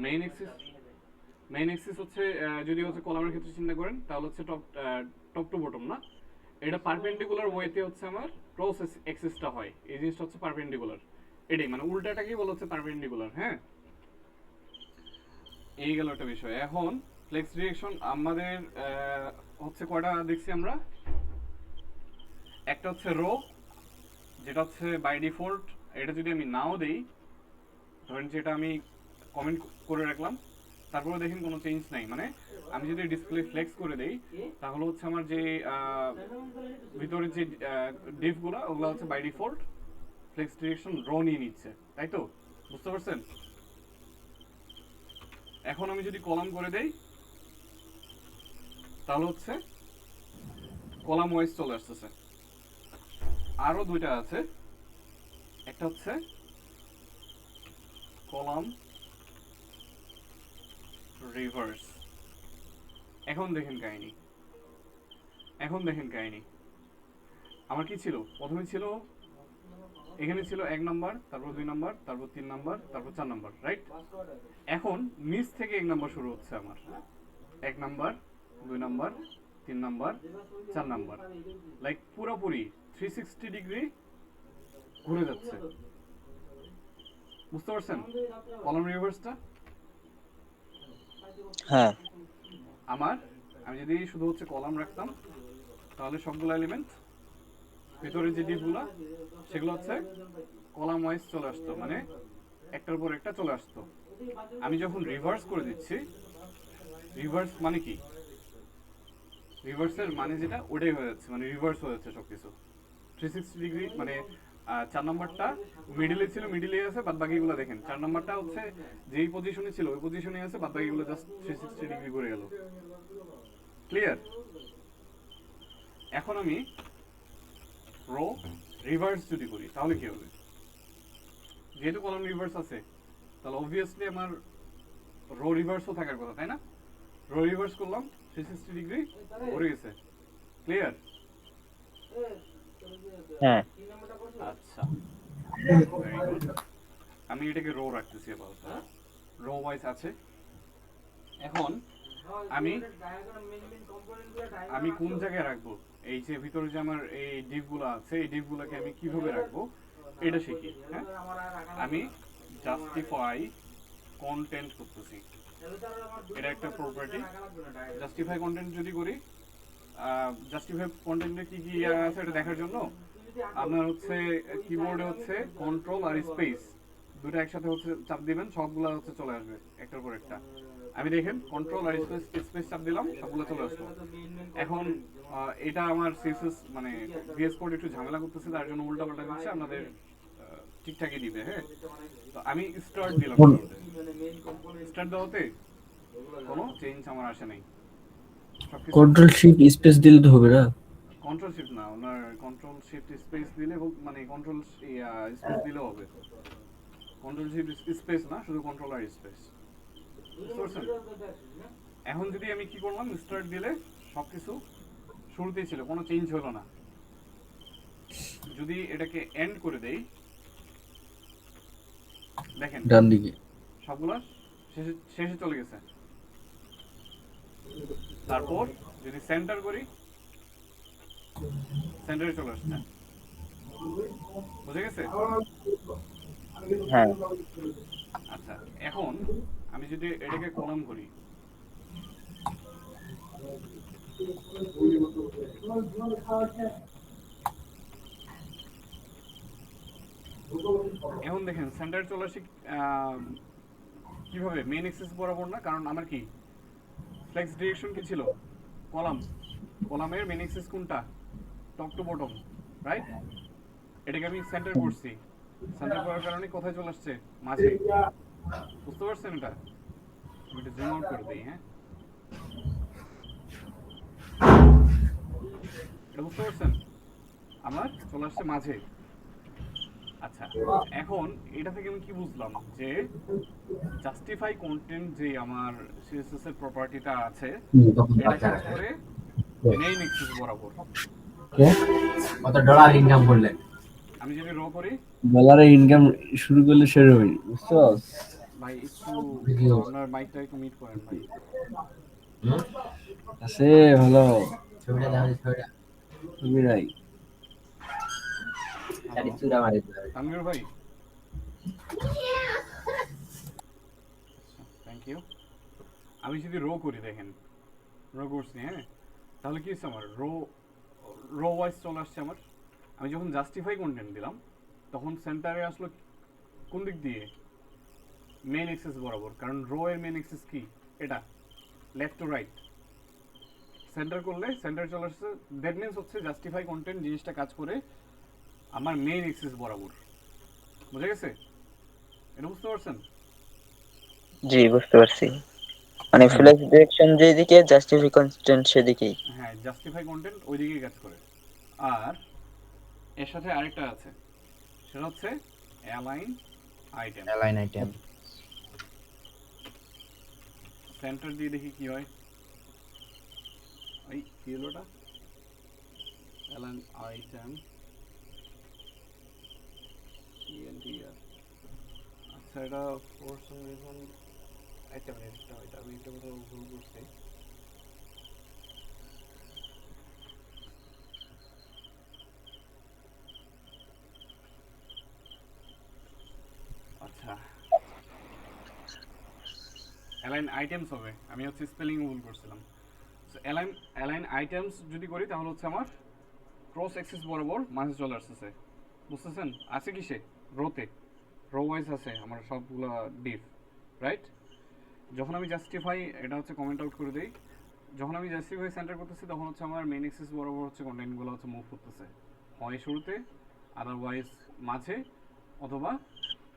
মেইন এক্সিস হচ্ছে যদি হচ্ছে কলামের ক্ষেত্রে চিন্তা করেন তাহলে হচ্ছে টপ টু বটম না, এটা পারপেন্ডিকুলার ওয়েতে হচ্ছে আমার ক্রস এক্সিসটা হয়, এই জিনিসটা হচ্ছে পারপেন্ডিকুলার। এটাই মানে উল্টাটাকেই বলা হচ্ছে পারপেন্ডিকুলার। হ্যাঁ, এই গেল একটা বিষয়। এখন ফ্লেক্স ডিরেকশন আমাদের হচ্ছে কয়টা দেখছি আমরা? একটা হচ্ছে রো, যেটা হচ্ছে বাই ডিফল্ট, এটা যদি আমি নাও দেই, ধরেন যেটা আমি কমেন্ট করে রাখলাম, তারপরে দেখেন কোনো চেঞ্জ নাই, মানে আমি যদি ডিসপ্লে ফ্লেক্স করে দেই তাহলে হচ্ছে আমার যে ভিতরে যে ডিভগুলো ওগুলো হচ্ছে by default flex direction row নিয়ে নিচ্ছে, তাই তো? বুঝতে পারছেন? এখন আমি যদি কলাম করে দেই তাহলে হচ্ছে কলাম ওয়াইজ চলে আসতেছে। আরো দুইটা আছে, একটা হচ্ছে কলাম রিভার্স। এখন দেখেন কাহিনী, আমার কি ছিল? প্রথমে ছিল এখানে ছিল 1 নাম্বার, তারপর 2 নাম্বার, তারপর 3 নাম্বার, তারপর 4 নাম্বার, রাইট? এখন নিচ থেকে 1 নাম্বার শুরু হচ্ছে আমার, 1 number, 2 number, 3 number, 4 number, like পুরোপুরি 360 ডিগ্রি ঘুরে যাচ্ছে। বুঝতে পারছেন কলাম রিভার্সটা? হ্যাঁ, আমি যদি শুধু হচ্ছে কলাম রাখতাম তাহলে সবগুলো এলিমেন্ট ভিতরে যে ডিপগুলো সেগুলো হচ্ছে কলাম ওয়াইজ চলে আসতো, মানে একটার পর একটা চলে আসতো। আমি যখন রিভার্স করে দিচ্ছি, রিভার্স মানে কি? রিভার্সের মানে যেটা ওটাই হয়ে যাচ্ছে, মানে রিভার্স হয়ে যাচ্ছে সবকিছু 360 ডিগ্রি। মানে 4 নাম্বারটা মিডিলে ছিল, মিডিলে আছে, বাদ বাকিগুলো দেখেন 4 নাম্বারটা হচ্ছে যেই পজিশনে ছিল ওই পজিশনে আছে, বাদ বাকিগুলো জাস্ট 360 ডিগ্রি ঘুরে গেল। ক্লিয়ার? এখন আমি রো রিভার্স যদি করি তাহলে কি হবে? যেহেতু কলাম রিভার্স আছে তাহলে অবভিয়াসলি আমার রো রিভার্সও থাকার কথা, তাই না? রো রিভার্স করলাম 360 ডিগ্রি ঘুরে গেছে। ক্লিয়ার? হ্যাঁ। আচ্ছা, ভেরি গুড। আমি এটাকে রো রাখতেছি আপাতত, রো ওয়াইজ আছে। এখন আমি কোন জায়গায় রাখবো? এই যে ভিতরে যে আমার এই ডিপগুলো আছে, এই ডিপগুলোকে আমি কিভাবে রাখবো এটা শিখি। হ্যাঁ, আমি জাস্টিফাই কন্টেন্ট করতেছি, এটা একটা প্রপার্টি। জাস্টিফাই কন্টেন্ট যদি করি, জাস্টিফাই কন্টেন্টে কি কি আছে এটা দেখার জন্য আপনার হচ্ছে কিবোর্ডে হচ্ছে কন্ট্রোল আর স্পেস দুটো একসাথে হচ্ছে চাপ দিবেন, সবগুলো হচ্ছে চলে আসবে একটার পর একটা। আমি দেখেন কন্ট্রোল আর স্পেস চাপ দিলাম, সবগুলো চলে আসলো। এখন এটা আমার সিএসএস মানে ভিএস কোড একটু ঝামেলা করতেছে, তার জন্য উল্টা পাল্টা দিচ্ছে, আপনাদের ঠিকঠাকই দিবে। হ্যাঁ, তো আমি স্টার্ট দিলাম, স্টার্ট দেওয়াতে কোনো চেঞ্জ আমার আসে নাই। কন্ট্রোল শিফট স্পেস দিলে তো হবে না? কন্ট্রোল শিফট না, ওনার কন্ট্রোল শিফট স্পেস দিলে মানে কন্ট্রোল স্পেস দিলে হবে। কন্ট্রোল শিফট স্পেস না, শুধু কন্ট্রোল আর স্পেস। এখন যদি আমি কি করলাম, স্টার্ট দিলে সবকিছু শুরুতেই ছিল, কোনো চেঞ্জ হলো না। যদি এটাকে এন্ড করে দেই, দেখেন ডান দিকে সবগুলো শেষে চলে গেছে। তারপর যদি সেন্টার করি, সেন্টারে চলে আসছে। বুঝে গেছে? হ্যাঁ। আচ্ছা, এখন আমি যদি এটাকে কলাম করি, এখন দেখেন সেন্টার চলে আসি কিভাবে? মেইন এক্সিস বরাবর না, কারণ আমার কি ফ্লেক্স ডিরেকশন কি ছিল? কলাম। কলামের মেইন এক্সিস কোনটা? Top to bottom, right? এটাকে আমি সেন্টার করছি, সেন্টার করার কারণে কোথায় চলে আসছে, মাঝে। বুঝতে পারছেন এটা? আমি এটা জুম আউট করে দিই, হ্যাঁ, এটা বুঝতে পারছেন? আমার চলে আসছে মাঝে। আচ্ছা, এখন এটা থেকে আমি কি বুঝলাম যে জাস্টিফাই কন্টেন্ট যে আমার সিএসএস এর প্রপার্টিটা আছে, এটা কাজ করে মেইন এক্সিস বরাবর। কত ডলার ইনকাম করলেন? আমি যদি র করি, ডলারে ইনকাম শুরু করলে সেরকমই, বুঝছো? ভাই একটু আপনার মাইকটা একটু মিট করেন ভাই। আছে ভালো, ছবিটা দেখা যায়, ছবিটা তুমি নাই। চারি চূড়া মারি দিল। তানভীর ভাই, থ্যাংক ইউ। আমি যদি রো করি, দেখেন রো করছি, হ্যাঁ, তাহলে কি হচ্ছে আমার রো ওয়াইজ চলে আসছে আমার। আমি যখন জাস্টিফাই কন্টেন্ট দিলাম তখন সেন্টারে আসলো কোন দিক দিয়ে, মেইন এক্সেস বরাবর, কারণ রো এর মেইন এক্সেস কি, এটা লেফট টু রাইট। সেন্টার করলে সেন্টার চলে আসছে, দ্যাট মিনস হচ্ছে জাস্টিফাই কন্টেন্ট জিনিসটা কাজ করে আমার মেইন এক্সেস বরাবর। বুঝে গেছে? এটা বুঝতে পারছেন? জি বুঝতে পারছি, মানে ফ্লেক্স ডিরেকশন যেদিকে জাস্টিফাই কনস্ট্যান্ট সেদিকেই। হ্যাঁ, জাস্টিফাই কন্টেন্ট ওই দিকেই কাজ করে। আর এর সাথে আরেকটা আছে, সেটা হচ্ছে align item. Align item. Centre দিয়ে দেখি কি হয়। এই কি হলো ওটা, অ্যালাইন আইটেম ENTR। আচ্ছা, এটা ফর সাম রিজন আইটেম এটা আমি এটা কোথাও ভুল করছি। আচ্ছা, অ্যালাইন আইটেমস হবে, আমি হচ্ছে স্পেলিং ভুল করছিলাম। সো অ্যালাইন আইটেমস যদি করি তাহলে হচ্ছে আমার ক্রস অ্যাক্সিস বরাবর মাঝে চলে আসতেছে। বুঝতেছেন? আছে কিসে, রোতে, রো ওয়াইজ আছে আমার সবগুলা ডিফ, রাইট? যখন আমি জাস্টিফাই, এটা হচ্ছে কমেন্ট আউট করে দেই, যখন আমি জাস্টিফাই সেন্টার করতেছি তখন হচ্ছে আমার মেইন অ্যাক্সিস বরাবর হচ্ছে কন্টেন্টগুলো হচ্ছে মুভ করতেছে, হয় শুরুতে, আদারওয়াইজ মাঝে, অথবা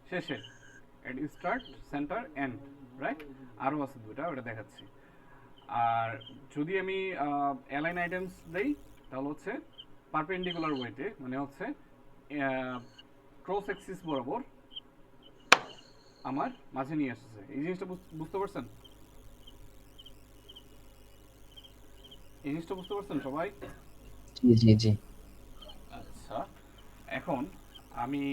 শেষে। এট স্টার্ট, সেন্টার, এন্ড, রাইট? আরও আছে দুটা, ওটা দেখাচ্ছি। আর যদি আমি অ্যালাইন আইটেমস দেই তাহলে হচ্ছে পারপেন্ডিকুলার ওয়েতে, মানে হচ্ছে ক্রস অ্যাক্সিস বরাবর আমার মাঝে নিয়ে আসছে। এই জিনিসটা বুঝতে পারছেন? এই জিনিসটা বুঝতে পারছেন সবাই? জি জি জি। আচ্ছা, এখন আমি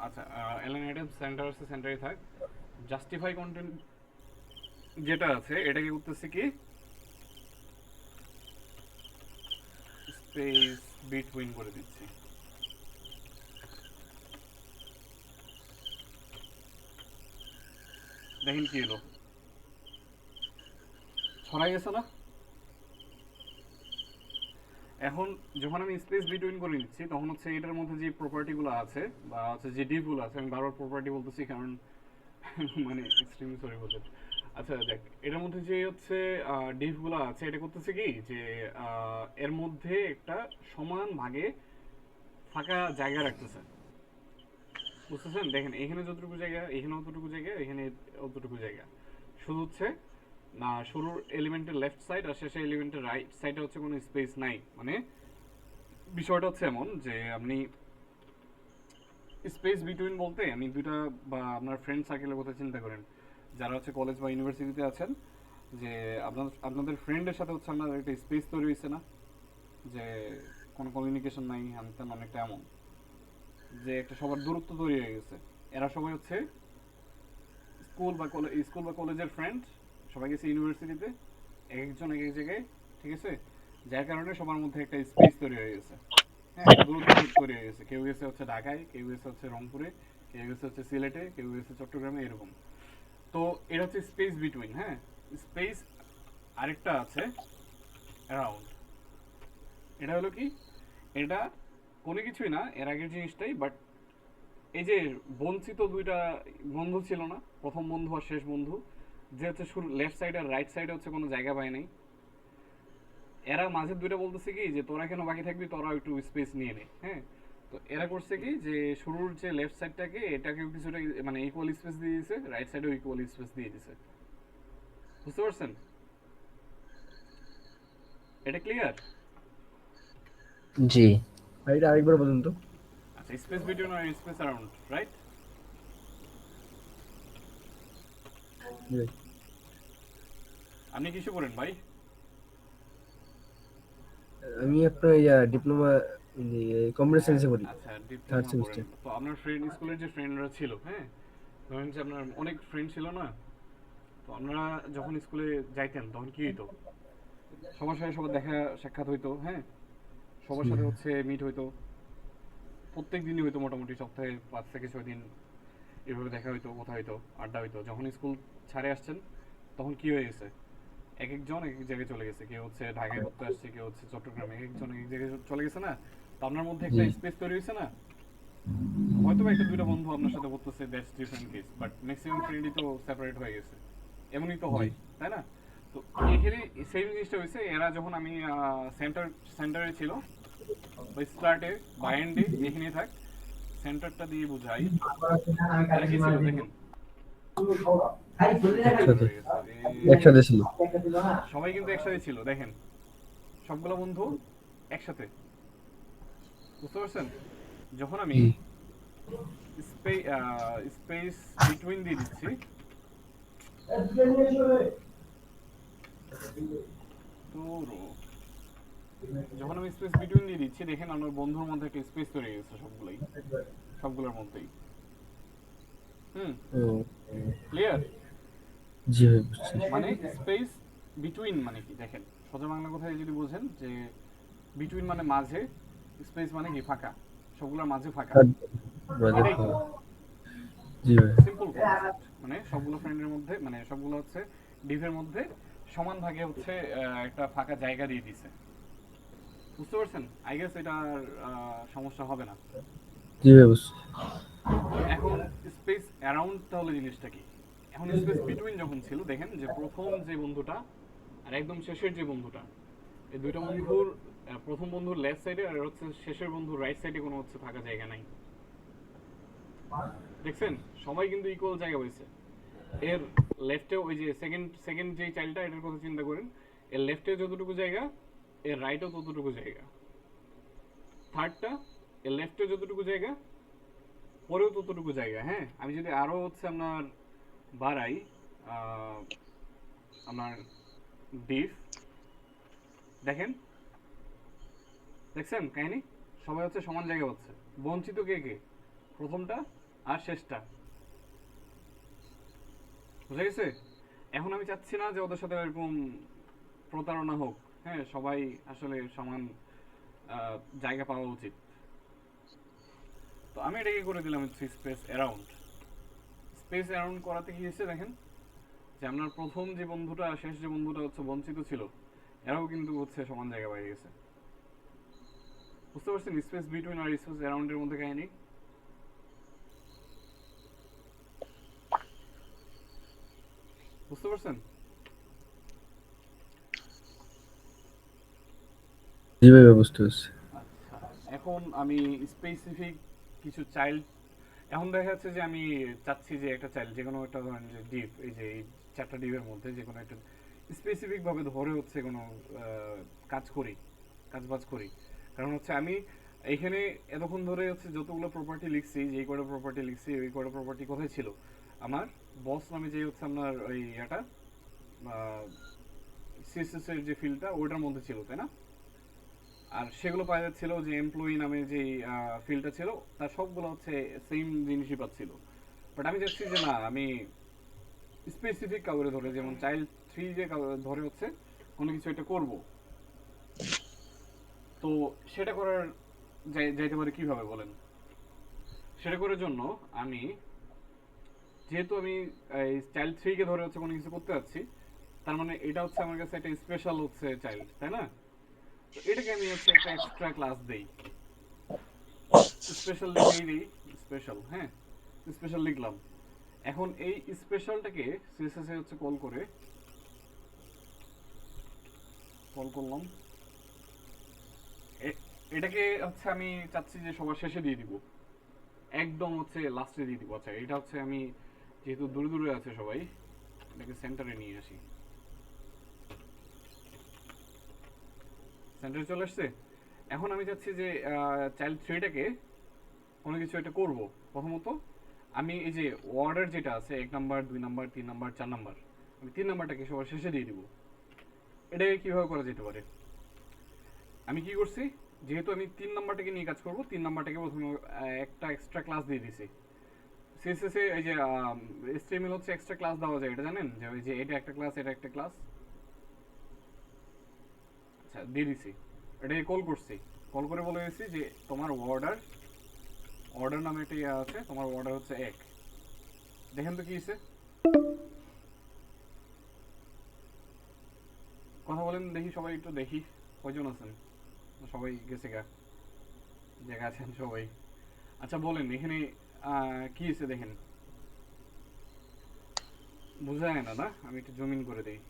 আচ্ছা, অ্যালাইন আইটেমস সেন্টার আছে, সেন্টারে থাক। জাস্টিফাই কন্টেন্ট যেটা আছে এটাকে করতেছি কি, স্পেস বিটুইন করে দিচ্ছি। দেখেন কি হলো, ছড়াই গেছে না? এখন যখন আমি স্পেস বিটুইন করে নিচ্ছি তখন হচ্ছে এটার মধ্যে যে প্রপার্টিগুলো আছে বা হচ্ছে যে ডিপগুলো আছে, আমি বারবার প্রপার্টি বলতেছি কারণ মানে এক্সট্রিমলি সরি বলতে। আচ্ছা দেখ, এটার মধ্যে যে হচ্ছে ডিপগুলো আছে, এটা করতেছে কি যে এর মধ্যে একটা সমান ভাগে ফাঁকা জায়গা রাখতেছে। বুঝতেছেন? দেখেন এখানে যতটুকু জায়গা, এখানে অতটুকু জায়গা, এখানে অতটুকু জায়গা, শুধু হচ্ছে না শুরুর এলিমেন্টের লেফট সাইড আর শেষের এলিমেন্টের রাইট সাইডে হচ্ছে কোনো স্পেস নাই। মানে বিষয়টা হচ্ছে এমন যে আপনি স্পেস বিটুইন বলতে আমি দুইটা, বা আপনার ফ্রেন্ড সার্কেলের কথা চিন্তা করেন যারা হচ্ছে কলেজ বা ইউনিভার্সিটিতে আছেন, যে আপনাদের ফ্রেন্ডের সাথে হচ্ছে আপনার একটা স্পেস তৈরি হয়েছে না, যে কোনো কমিউনিকেশন নাই, আমি তেমন অনেকটা এমন যে একটা সবার দূরত্ব তৈরি হয়ে গেছে। এরা সবাই হচ্ছে স্কুল বা কলেজের ফ্রেন্ড, সবাই গেছে ইউনিভার্সিটিতে, এক একজন এক এক জায়গায়, ঠিক আছে? যার কারণে সবার মধ্যে একটা স্পেস তৈরি হয়ে গেছে, হ্যাঁ, একটা দূরত্ব তৈরি হয়ে গেছে। কেউ গেছে হচ্ছে ঢাকায়, কেউ গেছে হচ্ছে রংপুরে, কেউ গেছে হচ্ছে সিলেটে, কেউ গেছে চট্টগ্রামে, এরকম। তো এটা হচ্ছে স্পেস বিটুইন। হ্যাঁ, স্পেস আরেকটা আছে অ্যারাউন্ড। এটা হলো কি, এটা কোনো কিছুই না, এর আগের জিনিসটাই, বাট এই যে বঞ্চিত দুইটা বন্ধু ছিল না, প্রথম বন্ধু আর শেষ বন্ধু, যে হচ্ছে শুরু লেফট সাইড আর রাইট সাইডে হচ্ছে কোনো জায়গা পায় নাই, এরা মাঝের দুইটা বলতেছে কি যে তোরা কেন বাকি থাকবি, তোরা একটু স্পেস নিয়ে নে। হ্যাঁ, তো এরা করছে কি যে শুরুর যে লেফট সাইডটাকে এটাকেও কিছুটা মানে ইকুয়াল স্পেস দিয়ে দিয়েছে, রাইট সাইডেও ইকুয়াল স্পেস দিয়ে দিয়েছে। বুঝতে পারছেন? এটা ক্লিয়ার? জি ভাই এটা আরেকবার বলুন তো। আচ্ছা, স্পেস বিটুইন আর স্পেস অ্যারাউন্ড, রাইট? জি। আপনি কিছু করেন ভাই? আমি আপনার ডিপ্লোমা কম্পিউটার সায়েন্সে পড়ি। আচ্ছা, Third ডিপ্লোমা semester. করেন। তো আপনার ফ্রেন্ড, স্কুলের যে ফ্রেন্ডরা ছিল, হ্যাঁ, ধরেন যে আপনার অনেক ফ্রেন্ড ছিল না? তো আপনারা যখন স্কুলে যাইতেন তখন কি হইতো? সবার সাথে সবার দেখা সাক্ষাৎ হইতো, হ্যাঁ, সবার সাথে হচ্ছে মিট হইতো, প্রত্যেক দিনই হইতো, মোটামুটি সপ্তাহে 5 থেকে 6 দিন এভাবে দেখা হইতো, কথা হইতো, আড্ডা হইতো। যখন স্কুল ছাড়ে আসছেন তখন কি হয়ে গেছে? এক একজন এক এক জায়গায় চলে গেছে, কেউ হচ্ছে ঢাকায় পড়তে আসছে, কেউ হচ্ছে চট্টগ্রামে, এক একজন এক এক জায়গায় চলে গেছে না? তো আপনার মধ্যে একটা স্পেস তৈরি হয়েছে না? হয়তো বা একটা দুইটা বন্ধু আপনার সাথে পড়তেছে, that's different case, but maximum ফ্রেন্ডই তো সেপারেট হয়ে গেছে। এমনই তো হয়, তাই না? তো এখানে সেম জিনিসটা হয়েছে, এরা যখন আমি সেন্টারে ছিল বা স্টার্টে বা এন্ডে যেখানেই থাক, সেন্টারটা দিয়ে বুঝাই। এরা কি ছিল দেখেন, একসাথে একসাথে ছিল। সবাই কিন্তু একসাথে ছিল, দেখেন সবগুলো বন্ধু একসাথে। বুঝতে পারছেন? যখন আমি স্পেস বিটুইন দিয়ে দিচ্ছি, যখন আমি স্পেস বিটুইন দিয়ে দিচ্ছি, দেখেন আমার বন্ধুর মধ্যে একটা স্পেস তৈরি হয়ে গেছে সবগুলোর মধ্যেই। ক্লিয়ার? জি ভাই বুঝছি। মানে স্পেস বিটুইন মানে কি দেখেন, সোজা বাংলা কথায় যদি বোঝেন যে বিটুইন মানে মাঝে, স্পেস মানে কি ফাঁকা, সবগুলোর মাঝে ফাঁকা। এটাই তো জি ভাই। Simple concept. মানে সবগুলো ফ্রেন্ডের মধ্যে, মানে সবগুলো হচ্ছে ডিভের মধ্যে সমান ভাগে হচ্ছে একটা ফাঁকা জায়গা দিয়ে দিছে। বুঝতে পারছেন? আই গেস এটা সমস্যা হবে না। জি ভাই বুঝছি। এখন স্পেস অ্যারাউন্ড তাহলে জিনিসটা কি? এখন স্পেস বিটুইন যখন ছিল, দেখেন যে প্রথম যে বন্ধুটা আর একদম শেষের যে বন্ধুটা, এই দুইটা বন্ধুর প্রথম বন্ধুর লেফট সাইডে আর হচ্ছে শেষের বন্ধুর রাইট সাইডে কোনো হচ্ছে ফাঁকা জায়গা নাই। দেখছেন? সবাই কিন্তু ইকুয়াল জায়গা হয়েছে। এর লেফটে ওই যে সেকেন্ড যে চাইল্ডটা, এটার কথা চিন্তা করেন, এর লেফটে যতটুকু জায়গা, এর রাইটও ততটুকু জায়গা। থার্ডটা, এর লেফটে যতটুকু জায়গা, পরেও ততটুকু জায়গা। হ্যাঁ, আমি যদি আরো হচ্ছে আপনার বাড়াই, আপনার ডিফ, দেখেন, দেখছেন কাহিনী? সবাই হচ্ছে সমান জায়গা হচ্ছে। বঞ্চিত কে কে? প্রথমটা আর শেষটা। বুঝা গেছে? এখন আমি চাচ্ছি না যে ওদের সাথে এরকম প্রতারণা হোক, হ্যাঁ, সবাই আসলে সমান জায়গা পাওয়া উচিত। তো আমি এটাকে করে দিলাম হচ্ছে স্পেস অ্যারাউন্ড। স্পেস অ্যারাউন্ড করাতে কি হয়েছে দেখেন, যে আপনার প্রথম যে বন্ধুটা আর শেষ যে বন্ধুটা হচ্ছে বঞ্চিত ছিল, এরাও কিন্তু হচ্ছে সমান জায়গা পেয়ে গেছে। বুঝতে পারছেন স্পেস বিটুইন আর স্পেস অ্যারাউন্ডের মধ্যে কাহিনী? বুঝতে পারছেন? জি ভাই বুঝতে পারছি। আচ্ছা, এখন আমি স্পেসিফিক কিছু চাইল্ড, এখন দেখা যাচ্ছে যে আমি চাচ্ছি যে একটা চাইল্ড, যে কোনো একটা ধরেন যে ডিপ, এই যে এই 4টা ডিপের মধ্যে যে কোনো একটা স্পেসিফিক ভাবে ধরে হচ্ছে কোনো কাজবাজ করি। কারণ হচ্ছে আমি এখানে এতক্ষণ ধরে হচ্ছে যতগুলো প্রপার্টি লিখছি, যেই কয়টা প্রপার্টি লিখছি, ওই কয়টা প্রপার্টি কোথায় ছিল? আমার বস নামে যে হচ্ছে আপনার ওই এটা সিএসএস এর যে ফিল্ডটা, ওইটার মধ্যে ছিল, তাই না? আর সেগুলো পাওয়া যাচ্ছিল যে এমপ্লয়ি নামে যে ফিল্ডটা ছিল, তার সবগুলো হচ্ছে সেম জিনিসই পাচ্ছিল। বাট আমি চাচ্ছি যে না, আমি স্পেসিফিক কাউরে ধরে, যেমন চাইল্ড 3 যে ধরে হচ্ছে কোনো কিছু একটা করব। তো সেটা করার যাইতে পারে কিভাবে বলেন? সেটা করার জন্য আমি, যেহেতু আমি চাইল্ড 3 কে ধরে হচ্ছে কোনো কিছু করতে যাচ্ছি, তার মানে এটা হচ্ছে আমার কাছে একটা স্পেশাল হচ্ছে চাইল্ড, তাই না? তো এটাকে আমি হচ্ছে একটা এক্সট্রা ক্লাস দেই, স্পেশাল লিখেই দিই, স্পেশাল, হ্যাঁ, স্পেশাল লিখলাম। এখন এই স্পেশালটাকে সিএসএস এ হচ্ছে কল করলাম, এটাকে হচ্ছে আমি চাচ্ছি যে সবার শেষে দিয়ে দিব, একদম হচ্ছে লাস্টে দিয়ে দিব। আচ্ছা এটা হচ্ছে আমি যেহেতু দূরে দূরে আছে সবাই, এটাকে সেন্টারে নিয়ে আসি। সেন্টারে চলে আসছে। এখন আমি চাচ্ছি যে চাইল্ড 3টাকে কোনো কিছু একটা করব। প্রথমত আমি এই যে অর্ডার যেটা আছে 1 নাম্বার 2 নাম্বার 3 নাম্বার 4 নাম্বার, আমি 3 নাম্বারটাকে সবার শেষে দিয়ে দিব। এটাকে কিভাবে করা যেতে পারে? আমি কি করছি, যেহেতু আমি 3 নাম্বারটাকে নিয়ে কাজ করব, 3 নাম্বারটাকে প্রথমে একটা এক্সট্রা ক্লাস দিয়ে দিছি। সিএসএস এ এই যে HTML হচ্ছে এক্সট্রা ক্লাস দেওয়া যায়, এটা জানেন? যে ওই যে এটা একটা ক্লাস, এটা একটা ক্লাস। আচ্ছা দিয়ে দিছি, এটাকে কল করছি। কল করে বলে দিয়েছি যে তোমার অর্ডার নামে একটা ইয়ে আছে, তোমার অর্ডার হচ্ছে 1। দেখেন তো কি হয়েছে, কথা বলেন দেখি, সবাই একটু দেখি কয়জন আছেন। সবাই গেছে গা, জায়গা আছেন সবাই? আচ্ছা বলেন এখানে কি হয়েছে দেখেন, বোঝা যায় না? না আমি একটু জুম ইন করে দিই।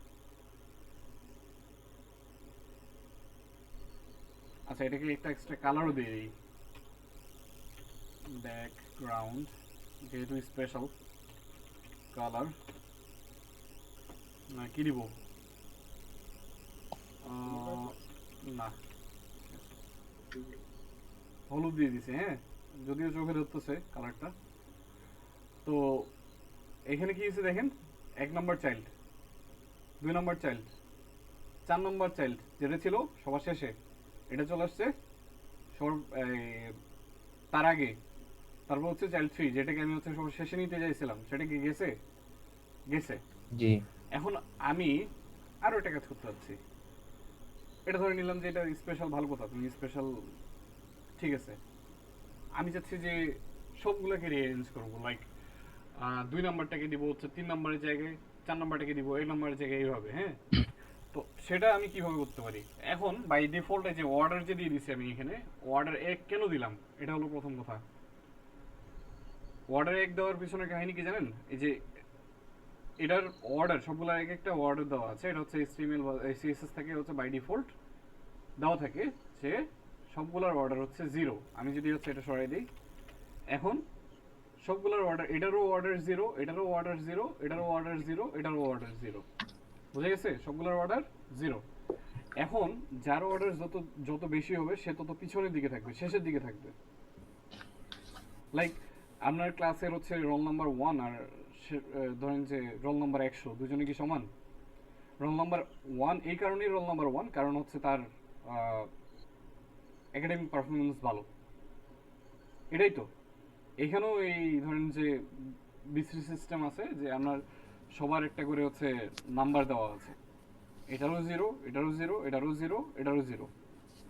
আচ্ছা এটাকে একটা এক্সট্রা কালারও দিয়ে দিই, ব্যাকগ্রাউন্ড যেহেতু স্পেশাল কালার। না কি দিব, না হলুদ দিয়ে দিছে। হ্যাঁ যদিও চোখে ধরতেছে কালারটা। তো এখানে কি হয়েছে দেখেন, 1 নম্বর চাইল্ড, 2 নম্বর চাইল্ড, 4 নম্বর চাইল্ড যেটা ছিল সবার শেষে, এটা চলে আসছে তার আগে। তারপর হচ্ছে চাইল্ড 3 যেটাকে আমি হচ্ছে সবার শেষে নিতে চাইছিলাম, সেটা কি গেছে? গেছে। জি। এখন আমি আরো একটা কাজ করতে চাচ্ছি। এটা ধরে নিলাম যে এটা স্পেশাল, ভালো কথা, তুমি স্পেশাল, ঠিক আছে। আমি চাচ্ছি যে সবগুলোকে রিঅ্যারেঞ্জ করবো, লাইক 2 নাম্বারটাকে দিব হচ্ছে 3 নাম্বারের জায়গায়, 4 নাম্বারটাকে দিব 1 নাম্বারের জায়গায়, এইভাবে। হ্যাঁ তো সেটা আমি কিভাবে করতে পারি? এখন বাই ডিফল্ট যে অর্ডার যে দিয়ে দিছি আমি এখানে, অর্ডার 1 কেন দিলাম এটা হলো প্রথম কথা। অর্ডার 1 দেওয়ার পিছনে কাহিনী কি জানেন? এই যে এটার অর্ডার সবগুলো এক একটা অর্ডার দেওয়া আছে, এটা হচ্ছে HTML বা CSS থেকে হচ্ছে বাই ডিফল্ট দেওয়া থাকে যে সবগুলোর অর্ডার হচ্ছে 0। আমি যদি হচ্ছে এটা সরাই দিই, এখন সবগুলোর অর্ডার, এটারও অর্ডার 0, এটারও অর্ডার 0, এটারও অর্ডার 0, এটারও অর্ডার 0। বুঝা গেছে? সবগুলোর অর্ডার 0। এখন যার অর্ডার যত বেশি হবে সে তত পিছনের দিকে থাকবে, শেষের দিকে থাকবে। লাইক আপনার ক্লাসের হচ্ছে রোল নাম্বার 1 আর ধরেন যে রোল নাম্বার 100, দুজনে কি সমান? রোল নাম্বার 1 এই কারণেই রোল নাম্বার 1, কারণ হচ্ছে তার একাডেমিক পারফরমেন্স ভালো, এটাই তো। এখানেও এই ধরেন যে বিসি সিস্টেম আছে যে আপনার সবার একটা করে হচ্ছে নাম্বার দেওয়া আছে, এটারও 0, এটারও 0, এটারও 0, এটারও 0।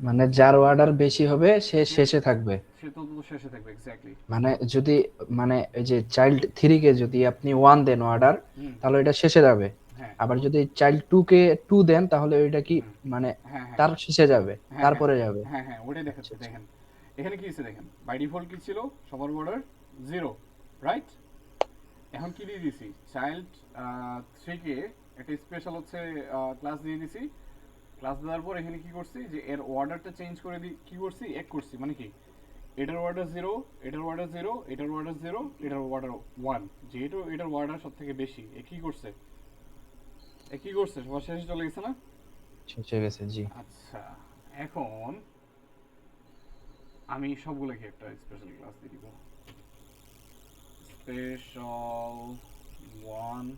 মানে যার অর্ডার বেশি হবে সে শেষে থাকবে। সে তো শেষে থাকবে, এক্স্যাক্টলি। মানে যদি মানে এই যে চাইল্ড 3 কে যদি আপনি 1 দেন অর্ডার, তাহলে এটা শেষে যাবে। হ্যাঁ আবার যদি চাইল্ড 2 কে 2 দেন তাহলে ওইটা কি মানে হ্যাঁ হ্যাঁ তার শেষে যাবে, হ্যাঁ, তারপরে যাবে। হ্যাঁ হ্যাঁ ওটাই দেখাচ্ছে। দেখেন এখানে কি হচ্ছে দেখেন, বাই ডিফল্ট কি ছিল, সবার অর্ডার 0, রাইট? এখন কি দিয়ে দিছি, চাইল্ড 3 কে একটা স্পেশাল হচ্ছে ক্লাস দিয়ে দিছি। ক্লাস দেওয়ার পর এখানে কি করছি, যে এর অর্ডারটা চেঞ্জ করে কি করছি, এক করছি। মানে কি, এটার অর্ডার 0, এটার অর্ডার 0, এটার অর্ডার 0, এটার অর্ডার 1। যেহেতু এটার অর্ডার সব থেকে বেশি, এ কি করছে সবার শেষে চলে গেছে না? শেষে গেছে, জি। আচ্ছা এখন আমি সবগুলোকে একটা স্পেশাল ক্লাস দিয়ে দিব, স্পেশাল 1,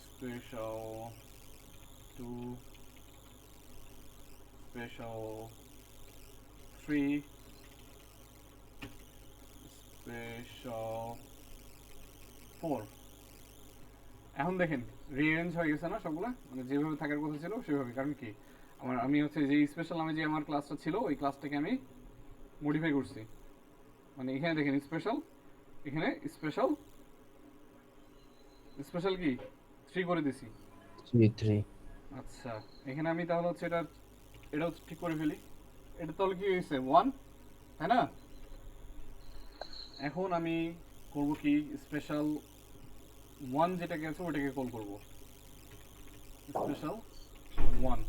স্পেশাল 2, স্পেশাল 3, স্পেশাল 4। এখন দেখেন রিঅ্যারেঞ্জ হয়ে গেছে না সবগুলা, মানে যেভাবে থাকার কথা ছিল সেভাবে। কারণ কি, আমি হচ্ছে যে স্পেশাল নামে যে আমার ক্লাসটা ছিল ওই ক্লাসটাকে আমি মডিফাই করছি। মানে এখানে দেখেন স্পেশাল, এখানে স্পেশাল কি 3 করে দিছি। 3। আচ্ছা এখানে আমি তাহলে হচ্ছে এটাও ঠিক করে ফেলি। এটা তাহলে কি হয়েছে 1, তাই না? এখন আমি করব কি, স্পেশাল 1 যেটাকে আছে ওটাকে কল করব, স্পেশাল ওয়ান,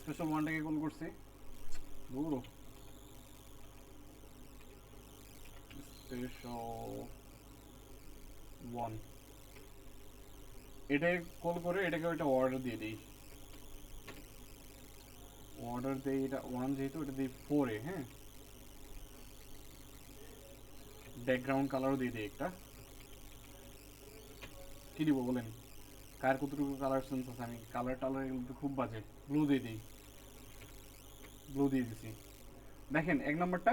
স্পেশাল ওয়ানটাকে কল করছি, দূরও স্পেশাল ওয়ান, এটাকে কল করে এটাকে একটা অর্ডার দিয়ে দিই, অর্ডার দেই, এটা ওয়ান যেহেতু এটা দিই 4 হ্যাঁ, ব্যাকগ্রাউন্ড কালারও দিয়ে দিই একটা, কি দিব বলেন, কার কতটুকু কালার সেন্স আছে, আমি কালার টালার এগুলো তো খুব বাজে, ব্লু দিয়ে দিই, ব্লু দিয়ে দিছি। দেখেন 1 নাম্বারটা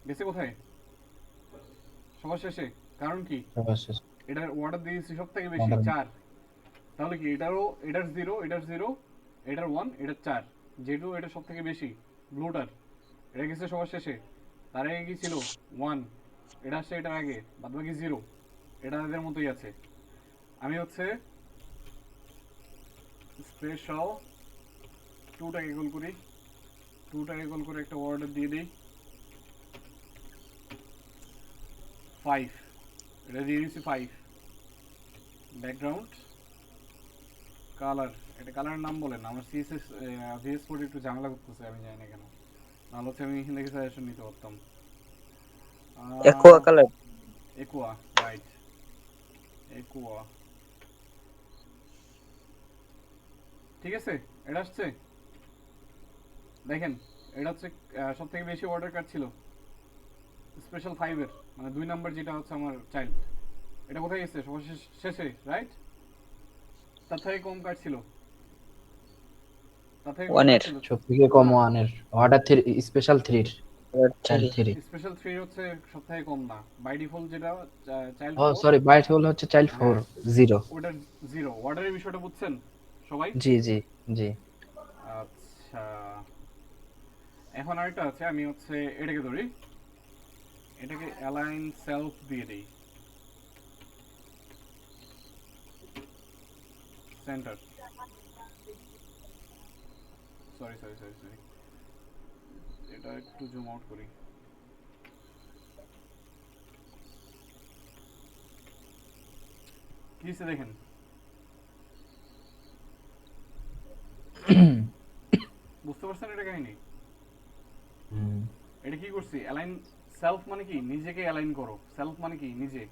গেছে কোথায়, সবার শেষে, কারণ কি অবশ্যই। এটার অর্ডার দিয়েছি সব থেকে বেশি Order। 4, তাহলে কি এটার 0, এটার 0, এটার 1, এটার 4, যেহেতু এটা সব থেকে বেশি ব্লুটার, এটা গেছে সবার শেষে, তার আগে কি ছিল 1, এটা আসছে এটার আগে, বাদ বাকি 0, এটা এদের মতোই আছে। আমি হচ্ছে স্পেশাল 2টাকে কল করি, 2টাকে কল করে একটা অর্ডার দিয়ে দিই 5, এটা দিয়ে দিচ্ছি 5, ব্যাকগ্রাউন্ড কালার, এটা কালারের নাম বলেন, আমার সিএসএস ভিএস কোড একটু ঝামেলা করতেছে, আমি জানি না কেন, নাহলে হচ্ছে আমি এখান থেকে সাজেশন নিতে পারতাম। Aqua colour. Aqua, right, Aqua, ঠিক আছে, এটা আসছে, দেখেন এটা হচ্ছে সব থেকে বেশি অর্ডার কার্ড ছিল স্পেশাল 5 এর, মানে 2 নাম্বার যেটা হচ্ছে আমার চাইল্ড, এটা কোথায় গেছে সবার শেষে, রাইট, তার থেকে কম কার্ড ছিল, তার থেকে কম One কার্ড এর। ছিল, সবথেকে কম ওয়ানের অর্ডার 3, স্পেশাল 3 চাইল্ড 3। স্পেশাল 3 হচ্ছে সবথেকে কম না, বাই ডিফল্ট যেটা চাইল্ড ও সরি, বাইট হল হচ্ছে চাইল্ড 4 0। ওটা 0, অর্ডারের বিষয়টা বুঝছেন সবাই? জি জি জি। আচ্ছা, এখন আরেকটা আছে, আমি হচ্ছে এটাকে ধরি, এটাকে অ্যালাইন সেলফ দিয়ে দিই, centre, sorry sorry sorry sorry, এটা একটু জুম আউট করি, কি হচ্ছে দেখেন, বুঝতে পারছেন এটা কাহিনী, এটা কি করছি, অ্যালাইন সেলফ মানে কি নিজেকে অ্যালাইন করো, সেলফ মানে কি নিজে,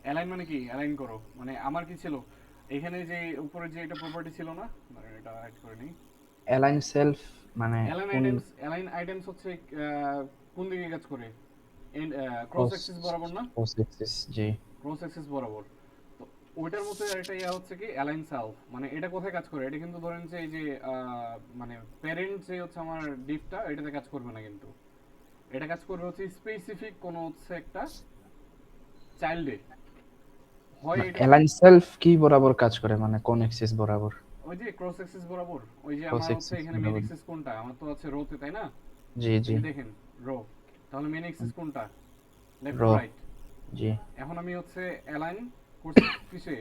অ্যালাইন মানে কি অ্যালাইন করো, মানে আমার কি ছিল এখানে যে উপরে যে এটা প্রপার্টি ছিল না, মানে এটা অ্যাড করে নিই, অ্যালাইন সেলফ মানে অ্যালাইন আইটেমস হচ্ছে কোন দিকে কাজ করে, ক্রস অ্যাক্সিস বরাবর না, ক্রস অ্যাক্সিস, জি ক্রস অ্যাক্সিস বরাবর, তো ওইটার মধ্যে আরেকটা ইয়া হচ্ছে কি অ্যালাইন সেলফ, মানে এটা কোথায় কাজ করে, এটা কিন্তু ধরেন যে এই যে মানে প্যারেন্ট যে হচ্ছে আমার ডিফটা এটাতে কাজ করবে না, কিন্তু এটা কাজ করবে হচ্ছে স্পেসিফিক কোন হচ্ছে একটা চাইল্ডে, হয় এটা অ্যালাইন সেলফ কি বরাবর কাজ করে, মানে কোন অ্যাক্সিস বরাবর? ওই যে ক্রস অ্যাক্সিস বরাবর, ওই যে Cross আমার হচ্ছে axis এখানে মেইন বরাবর। অ্যাক্সিস কোনটা, আমার তো আছে রোতে, তাই না, জি জি এই দেখেন রো, তাহলে মেইন অ্যাক্সিস কোনটা, লেফট Row। রাইট, জি। এখন আমি হচ্ছে অ্যালাইন করছি কিসে,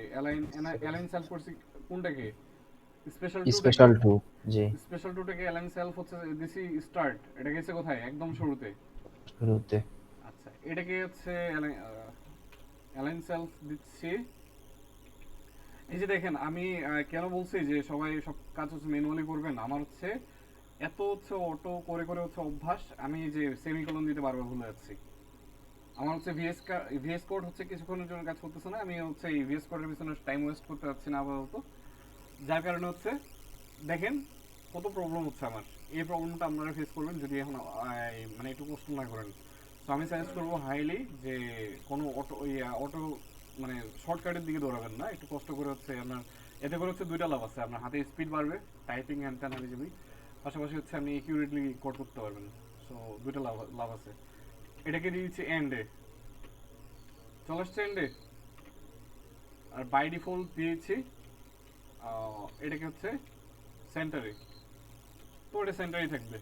অ্যালাইন সেলফ করছি কোনটাকে, স্পেশাল 2 স্পেশাল 2, জি স্পেশাল 2টাকে অ্যালাইন সেলফ হচ্ছে দিছি স্টার্ট, এটা গেছে কোথায় একদম শুরুতে, শুরুতে। আচ্ছা এটাকে হচ্ছে অ্যালাইন সেলফ দিচ্ছি, এই যে দেখেন আমি কেন বলছি যে সবাই সব কাজ হচ্ছে ম্যানুয়ালি করবেন, আমার হচ্ছে এত হচ্ছে অটো করে করে হচ্ছে অভ্যাস, আমি যে সেমিকোলন দিতে বারবার ভুলে যাচ্ছি, আমার হচ্ছে ভিএস কোড হচ্ছে কিছুক্ষণের জন্য কাজ করতেছে না, আমি হচ্ছে এই ভিএস কোডের পিছনে টাইম ওয়েস্ট করতে পারছি না আপাতত, যার কারণে হচ্ছে দেখেন কত প্রবলেম হচ্ছে আমার, এই প্রবলেমটা আপনারা ফেস করবেন যদি এখন মানে একটু কষ্ট না করেন, তো আমি সাজেস্ট করবো হাইলি যে কোনো অটো মানে শর্টকাটের দিকে দৌড়াবেন না, একটু কষ্ট করে হচ্ছে আপনার, এতে করে হচ্ছে দুইটা লাভ আছে, আপনার হাতে স্পিড বাড়বে, টাইপিং হ্যান্ড ট্যান হাবি যাবি, পাশাপাশি হচ্ছে আপনি একিউরেটলি কোড করতে পারবেন, সো দুইটা লাভ আছে। এটাকে দিয়েছি এন্ডে, চলে আসছে এন্ডে, আর বাই ডিফল্ট দিয়েছি এটাকে হচ্ছে সেন্টারে, তো এটা সেন্টারেই থাকবে,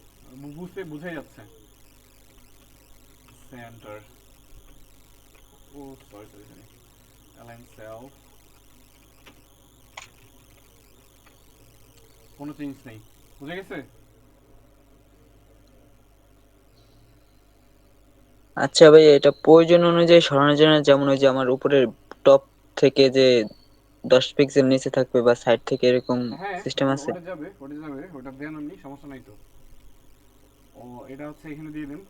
বুঝাই যাচ্ছে সেন্টার, ও sorry sorry sorry, align self, কোনো চেঞ্জ নেই, বুঝে গেছে? আচ্ছা ভাই, এটা প্রয়োজন অনুযায়ী সরানোর জন্য, যেমন ওই যে আমার উপরের টপ থেকে যে 10 পিক্সেল নিচে থাকবে বা সাইড থেকে এরকম হ্যাঁ সিস্টেম আছে? ওটা দেন আপনি, সমস্যা নাই তো। ও এটা হচ্ছে এখানে দিয়ে দেন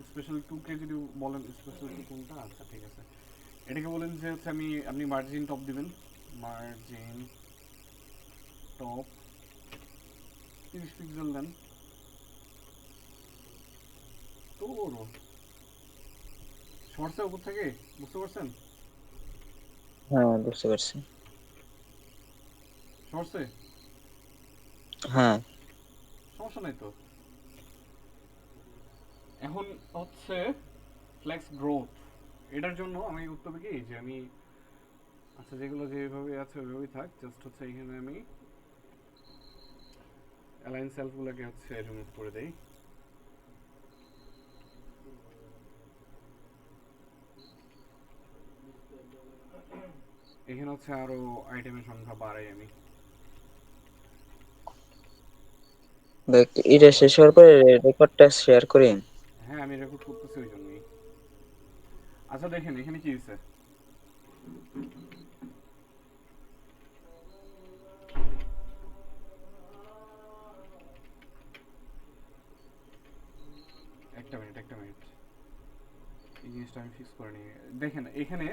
স্পেশাল 2K যদি বলেন, স্পেশাল 2 কোনটা, আচ্ছা ঠিক আছে। এটাকে বলেন যে হচ্ছে আপনি মার্জিন টপ দিবেন, মার্জিন টপ 30 পিক্সেল দেন। তো শর্টসের উপর থেকে, বুঝতে পারছেন? হ্যাঁ বুঝতে পারছি। শর্টসে হ্যাঁ সমস্যা নাই তো। এখন হচ্ছে ফ্লেক্স গ্রোথ, এটার জন্য আমি উত্তর কি যে আমি, আচ্ছা যেগুলো যেভাবে আছে ওইভাবেই থাক, জাস্ট হচ্ছে এখানে আমি অ্যালাইন সেলফগুলোকে হচ্ছে রিমুভ করে দেই। এখানে হচ্ছে আরো আইটেমের সংখ্যা বাড়াই আমি। দেখ, এটা শেষ হওয়ার পরে রেকর্ডটা শেয়ার করি। হ্যাঁ আমি রেকর্ড করতেছি ওই জন্যই। আচ্ছা দেখেন এখানে কি দিছে, একটা মিনিট এই জিনিসটা আমি ফিক্স করে নিই। দেখেন এখানে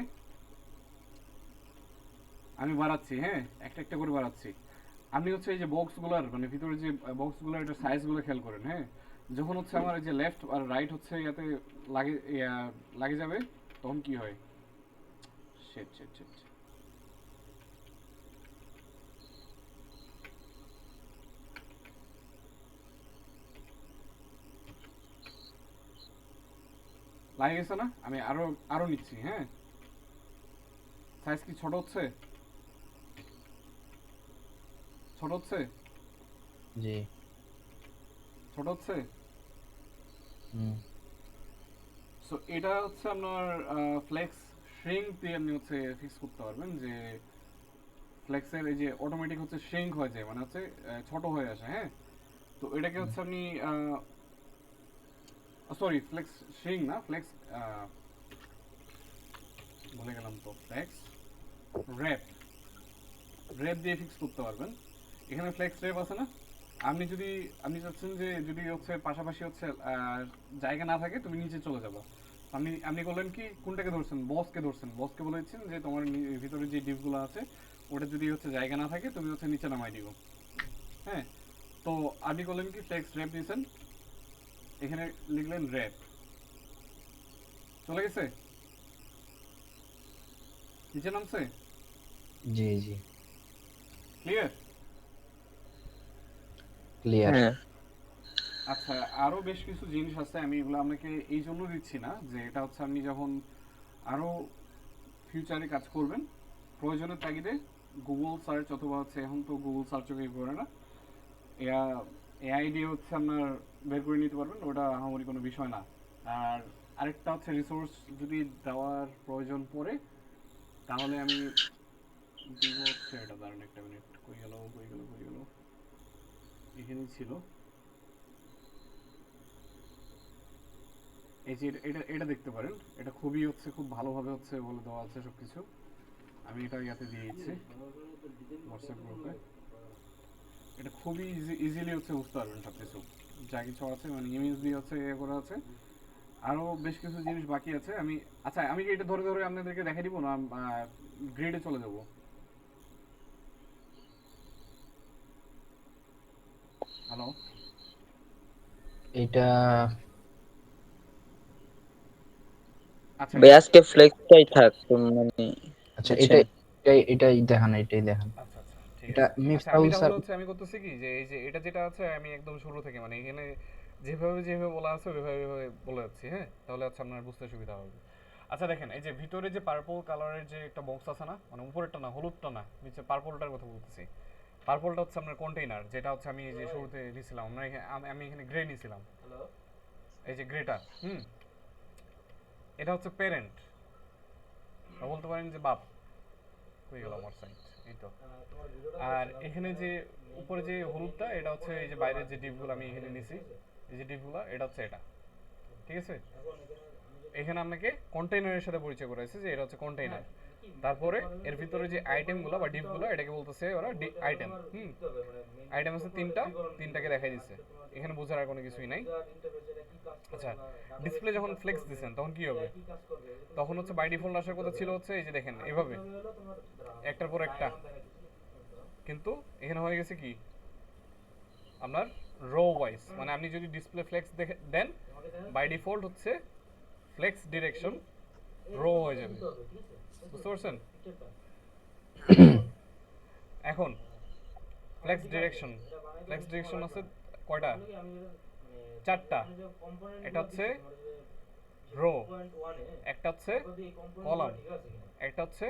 আমি বাড়াচ্ছি, হ্যাঁ একটা একটা করে বাড়াচ্ছি। আপনি হচ্ছে এই যে বক্সগুলোর মানে ভিতরে যে বক্সগুলোর এটা সাইজগুলো খেয়াল করেন, হ্যাঁ যখন হচ্ছে আমার এই যে লেফট আর রাইট হচ্ছে ইয়াতে লাগে লাগে যাবে, তখন কি হয়, শিট শিট শিট, লাগে গেছে না? আমি আরো আরো নিচ্ছি, হ্যাঁ সাইজ কি ছোট হচ্ছে, ছোট হচ্ছে, জি। ছোট হচ্ছে। হুম। সো এটা হচ্ছে আপনার ফ্লেক্স শ্রিঙ্ক দিয়ে আপনি হচ্ছে ফিক্স করতে পারবেন যে ফ্লেক্সের এই যে অটোমেটিক হচ্ছে শ্রিঙ্ক হয়ে যায়, মানে হচ্ছে ছোট হয়ে আসে, হ্যাঁ। তো এটাকে হচ্ছে আপনি সরি ফ্লেক্স শ্রিঙ্ক না, ফ্লেক্স ভুলে গেলাম তো, ফ্লেক্স র্যাপ, র্যাপ দিয়ে ফিক্স করতে পারবেন। এখানে ফ্লেক্স র্যাপ আছে না, আপনি চাচ্ছেন যে যদি হচ্ছে পাশাপাশি হচ্ছে জায়গা না থাকে তুমি নিচে চলে যাবো, আপনি করলেন কি কোনটাকে ধরছেন, বসকে বলে দিচ্ছেন যে তোমার ভিতরে যে ডিপগুলো আছে ওটা যদি হচ্ছে জায়গা না থাকে তুমি হচ্ছে নিচে নামাই দিও, হ্যাঁ। তো আপনি করলেন কি ফ্লেক্স র্যাপ দিয়েছেন, এখানে লিখলেন র্যাপ, চলে গেছে, নিচে নামছে, জি জি ক্লিয়ার? ক্লিয়ার। হ্যাঁ আচ্ছা আরো বেশ কিছু জিনিস আছে, আমি এগুলো আপনাকে এই জন্য দিচ্ছি না যে এটা হচ্ছে আপনি যখন আরো ফিউচারে কাজ করবেন প্রয়োজনের তাগিদে গুগল সার্চ অথবা হচ্ছে, এখন তো গুগল সার্চও কেউ করে না, এআই দিয়ে হচ্ছে আপনার বের করে নিতে পারবেন, ওটা আহামরি কোনো বিষয় না। আর আরেকটা হচ্ছে রিসোর্স যদি দেওয়ার প্রয়োজন পড়ে তাহলে আমি দিব হচ্ছে, এটা দাঁড়ান একটা মিনিট, কই গেল এখানেই ছিল, এই যে এটা দেখতে পারেন, এটা খুবই হচ্ছে খুব ভালোভাবে হচ্ছে বলে দেওয়া আছে সবকিছু, আমি এটা ইয়াতে দিয়ে দিচ্ছি হোয়াটসঅ্যাপ গ্রুপে, এটা খুবই ইজিলি হচ্ছে বুঝতে পারবেন সব কিছু যা কিছু আছে, মানে ইমেজ দিয়ে হচ্ছে ইয়ে করা আছে। আরো বেশ কিছু জিনিস বাকি আছে, আচ্ছা আমি কি এটা ধরে ধরে আপনাদেরকে দেখাই দিব না গ্রেডে চলে যাব? হ্যালো, এটা আচ্ছা ভাই আজকে ফ্লেক্সটাই থাক মানে। আচ্ছা, বুঝছেন? এটাই দেখান। আচ্ছা আচ্ছা ঠিক এটা আছে। আচ্ছা আমি মিফতাহুল তাহলে স্যার। হচ্ছে আমি করতেছি কি যে এই যে এটা যেটা আছে আমি একদম শুরু থেকে মানে এখানে যেভাবে বলা আছে ওইভাবে বলে যাচ্ছি, হ্যাঁ তাহলে হচ্ছে আপনার বুঝতে সুবিধা হবে। আচ্ছা দেখেন এই যে ভিতরে যে পার্পল কালারের যে একটা বক্স আছে না, মানে উপরেরটা না, হলুদটা না, নিচে পার্পলটার কথা বলতেছি। পার্পলটা হচ্ছে আপনার কন্টেইনার, যেটা হচ্ছে আমি যে শুরুতে দিছিলাম, আমি এখানে গ্রে নিছিলাম, এই যে গ্রেটা, এটা হচ্ছে প্যারেন্ট, বলতে পারেন যে বাপ, হয়ে গেল আমার সাইড, এই তো। আর এখানে যে উপরে যে হলুদটা এটা হচ্ছে এই যে বাইরের যে ডিপগুলো আমি এখানে নিছি, এই যে ডিপগুলো এটা হচ্ছে এটা, ঠিক আছে। এখানে আপনাকে কন্টেইনারের সাথে পরিচয় করাইছে যে এটা হচ্ছে কন্টেইনার। তারপরে এর ভিতরে যে আইটেমগুলো বা ডিপগুলো এটাকে বলতেছে ওরা আইটেম। আইটেম আছে তিনটাকে দেখাই দিচ্ছে। এখানে বোঝার আর কোনো কিছুই নাই। আচ্ছা, ডিসপ্লে যখন ফ্লেক্স দিবেন তখন কি হবে? তখন হচ্ছে বাই ডিফল্ট আসার কথা ছিল হচ্ছে এই যে দেখেন এভাবে একটার পর একটা, কিন্তু এখানে হয়ে গেছে কি আপনার রো ওয়াইজ, মানে আপনি যদি ডিসপ্লে ফ্লেক্স দেন বাই ডিফল্ট হচ্ছে ফ্লেক্স ডিরেকশন রো হয়ে যাবে, বুঝতে পারছেন? এখন ফ্লেক্স ডিরেকশন আছে কয়টা? 4টা। এটা হচ্ছে রো, একটা হচ্ছে কলাম, একটা হচ্ছে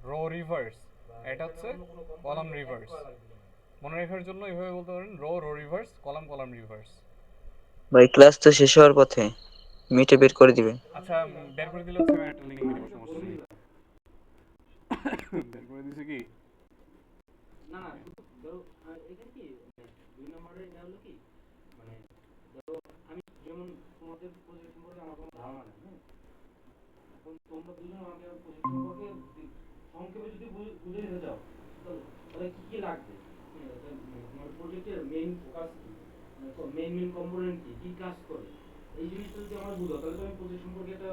রো রিভার্স, এটা হচ্ছে কলাম রিভার্স। মনে রাখার জন্য এইভাবে বলতে পারেন রো রিভার্স, কলাম রিভার্স। ভাই ক্লাস তো শেষ হওয়ার পথে, মিটে বের করে দিবে। আচ্ছা, বের করে দিলে হচ্ছে আমি একটা লিংক দিব, সমস্যা নেই। বের করে দিছে কি? না না, ধরো এখানে কি 2 নম্বরে এটা হলো কি, মানে ধরো আমি যেমন তোমাদের প্রজেক্ট সম্পর্কে আমার কোনো ধারণা নেই, হ্যাঁ, এখন তোমরা দুজন আমাকে প্রজেক্ট সম্পর্কে সংক্ষেপে যদি বুঝে নিতে চাও তাহলে কি কি লাগবে, তোমার প্রজেক্টের মেইন ফোকাস কি, মেইন কম্পোনেন্ট কি কাজ করে, এই জিনিসটা যদি আমার বুঝো তাহলে তো আমি প্রজেক্ট সম্পর্কে একটা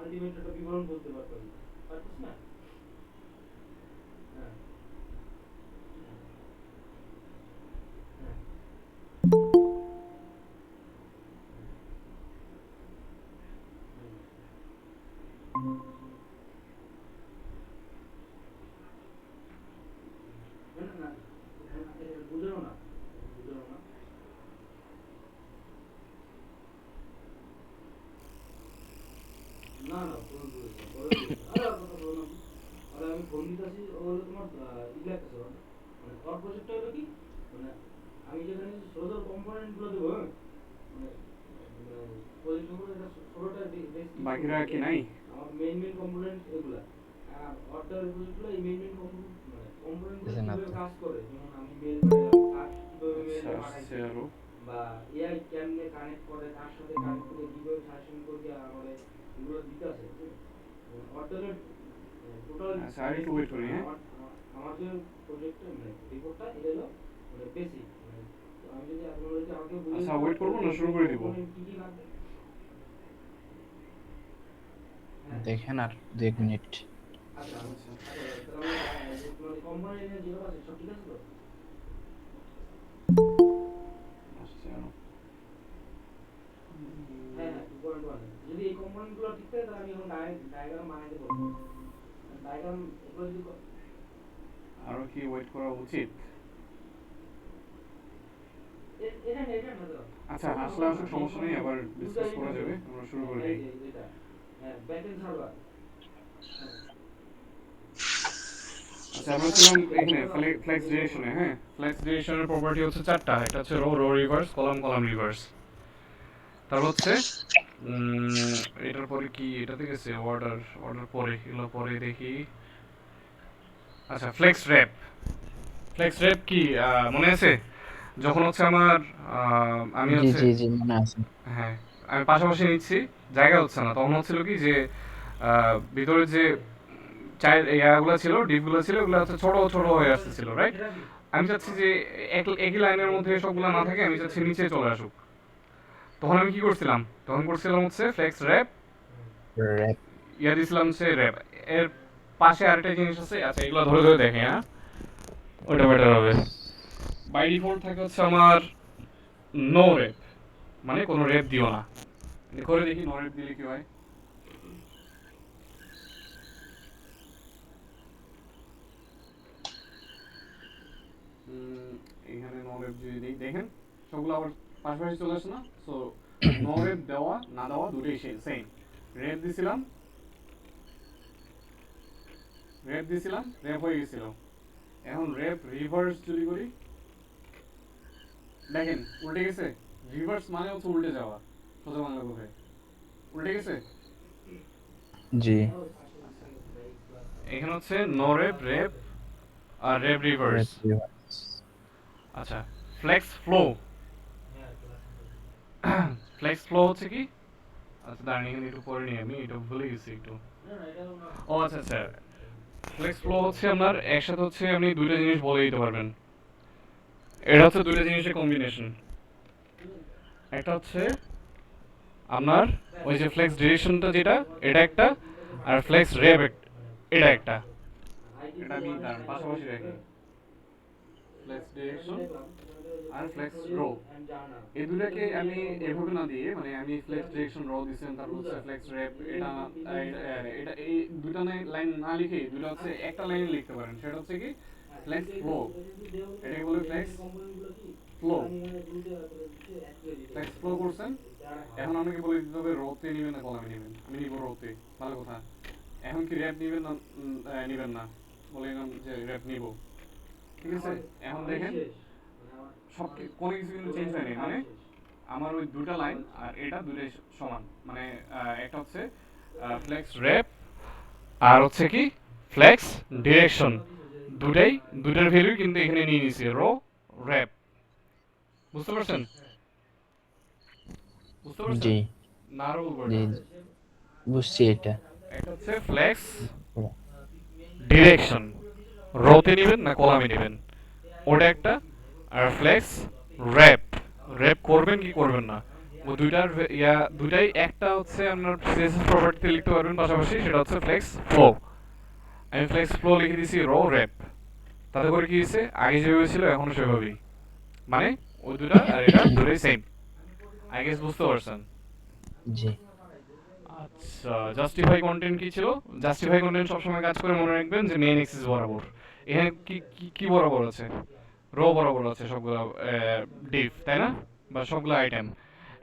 আলটিমেট একটা বিবরণ বলতে পারতাম, পারছিস না? হ্যাঁ বুঝলো না, না না আরে আমি ফোন দিতেছি, ও হলো তোমার ইলেকট্রিক মানে ওর প্রজেক্টটা হলো কি, মানে আমি যেখানে সোলার কম্পোনেন্ট গুলো দেবো, মানে প্রজেক্ট সম্পর্কে এটা ষোলোটা বাকিরা কি নাই? আমার মেইন কম্পোনেন্ট এগুলা, আর অর্ডার প্রজেক্টগুলো এই মেইন কম্পোনেন্ট গুলো কিভাবে কাজ করে, যেমন আমি মেল কিভাবে মেল পাঠাইছি, বা এআই কেমনে কানেক্ট করে, কার সাথে কানেক্ট করে কিভাবে সাজেশন করে আমাদের এগুলো দিতে আছে অর্ডারের টোটাল। আচ্ছা, আর একটু ওয়েট করি। হ্যাঁ, আমার যে প্রজেক্টটা মানে রিপোর্টটা এটা হলো মানে বেসিক, মানে আমি যদি আপনারা যদি আমাকে বলেন আচ্ছা ওয়েট করব না শুরু করে দিব? কি কি লাগবে দেখেন আর 2 মিনিট। আচ্ছা আচ্ছা তাহলে আমি তোমার কোম্পানির যেটা আছে সব ঠিক আছে তো? আসছে আরো। হ্যাঁ 2.1 যদি এই কম্পোনেন্টগুলো ঠিক থাকে তাহলে আমি এখন ডায়াগ্রাম বানাইতে বলবো। ডায়াগ্রাম এগুলো যদি আরো কি ওয়েট করা উচিত? এটা না দাও। আচ্ছা, আসলে সমস্যা নেই, আবার ডিসকাস করা যাবে। আমরা শুরু করে দিই। এটা হ্যাঁ ব্যাকএন্ড সার্ভার। আচ্ছা, আমরা ছিলাম এখানে ফ্লেক্স ডিরেকশনে। হ্যাঁ, ফ্লেক্স ডিরেকশনের প্রপার্টি হচ্ছে 4টা। একটা হচ্ছে রো রিভার্স, কলাম রিভার্স। তারপর হচ্ছে এটার পরে কি, এটাতে গেছে অর্ডার পরে, এগুলো পরে দেখি। আচ্ছা, ফ্লেক্স র্যাপ কি মনে আছে? যখন হচ্ছে আমার আমি জি হচ্ছে জি জি মনে আছে। হ্যাঁ, আমি পাশাপাশি নিচ্ছি, জায়গা হচ্ছে না, তখন হচ্ছিল কি যে ভিতরে যে ইয়াগুলো ছিল, ডিপগুলো ছিল, ওগুলো হচ্ছে ছোট ছোট হয়ে আসতেছিল, রাইট? আমি চাচ্ছি যে একই লাইনের মধ্যে সবগুলো না থাকে, আমি চাচ্ছি নিচে চলে আসুক। তখন আমি কি করছিলাম? তখন করছিলাম হচ্ছে ফ্লেক্স র্যাপ, র‍্যাপ ইয়া দিছিলাম হচ্ছে র্যাপ। এর পাশে আরেকটা জিনিস আছে, আচ্ছা এগুলো ধরে ধরে দেখে, হ্যাঁ ওটা বেটার হবে। বাই ডিফল্ট থাকে হচ্ছে আমার নো র্যাপ, মানে কোনো র্যাপ দিও না। করে দেখি নো র্যাপ দিলে কি হয়। এখানে নো র্যাপ যদি দিই, দেখেন সবগুলো আবার পাশাপাশি চলে আসে না? সো নো র্যাপ দেওয়া না দেওয়া দুটোই সেম। র্যাপ দিছিলাম, র্যাপ হয়ে গেছিল। এখন র্যাপ রিভার্স যদি করি, দেখেন উল্টে গেছে। রিভার্স মানে হচ্ছে উল্টে যাওয়া, সোজা বাংলা কথায় উল্টে গেছে। জি এখানে হচ্ছে নো র্যাপ, র্যাপ আর র্যাপ রিভার্স। আচ্ছা, ফ্লেক্স ফ্লো হচ্ছে কি? আচ্ছা দাঁড়ান এখানে একটু পরে নিই, আমি এটা ভুলে গেছি একটু। ও আচ্ছা আচ্ছা, ফ্লেক্স ফ্লো হচ্ছে আপনার একসাথে হচ্ছে আপনি দুইটা জিনিস বলে দিতে পারবেন। এটা হচ্ছে দুইটা জিনিসের কম্বিনেশন। একটা হচ্ছে আপনার ওই যে ফ্লেক্স ডিরেকশনটা যেটা, এটা একটা, আর ফ্লেক্স রেপ এটা একটা। এটা আমি দাঁড়ান পাশাপাশি রাখি, ফ্লেক্স ডিরেকশন আর ফ্লেক্স রো, এই দুটাকে আমি এভাবে না দিয়ে, মানে আমি ফ্লেক্স ডিরেকশন রো দিয়েছেন, তারপর হচ্ছে ফ্লেক্স রেপ, এটা এটা এই দুটা লাইন না লিখে দুটো হচ্ছে একটা লাইনে লিখতে পারেন, সেটা হচ্ছে কি ফ্লেক্স ফ্লো, এটাকে বলে ফ্লেক্স ফ্লো। ফ্লেক্স ফ্লো করছেন, এখন আমাকে বলে দিতে হবে রোতে নেবেন না কলামে নেবেন। আমি নিব রোতে, ভালো কথা। এখন কি র্যাপ নেবেন না নেবেন না, বলে দিলাম যে র্যাপ নিব, ঠিক আছে। এখন দেখেন সব কোনো কিছু কিন্তু চেঞ্জ হয়নি, মানে আমার ওই দুটা লাইন আর এটা দুটাই সমান, মানে একটা হচ্ছে ফ্লেক্স র্যাপ আর হচ্ছে কি ফ্লেক্স ডিরেকশন, দুটার ভ্যালু কিন্তু এখানে নিয়ে নিয়েছি রো র্যাপ। বুঝতে পারছেন? বুঝতে পারছেন জি না? আরো বলবো জি এটা। বুঝছি এটা। একটা হচ্ছে ফ্লেক্স ডিরেকশন, রোতে নেবেন না কলামে নেবেন, ওটা একটা। আর ফ্লেক্স র্যাপ, র্যাপ করবেন কি করবেন না, ও দুইটার দুটাই একটা হচ্ছে আপনার সিএসএস প্রপার্টিতে লিখতে পারবেন পাশাপাশি, সেটা হচ্ছে ফ্লেক্স ফ্লো। আমি ফ্লেক্স ফ্লো লিখে দিয়েছি রো র্যাপ, তাতে করে কি হয়েছে, আগে যেভাবে ছিল এখনো সেভাবেই, মানে ওই দুটা আর এটা দুটোই সেম। আই গেস বুঝতে পারছেন? জি আচ্ছা, জাস্টিফাই কন্টেন্ট কি ছিল? জাস্টিফাই কন্টেন্ট সবসময় কাজ করে, মনে রাখবেন যে মেইন এক্সিস বরাবর। এখানে কি কি কি বরাবর আছে? রো বরাবর আছে সবগুলো ডিভ, তাই না? বা সবগুলো আইটেম।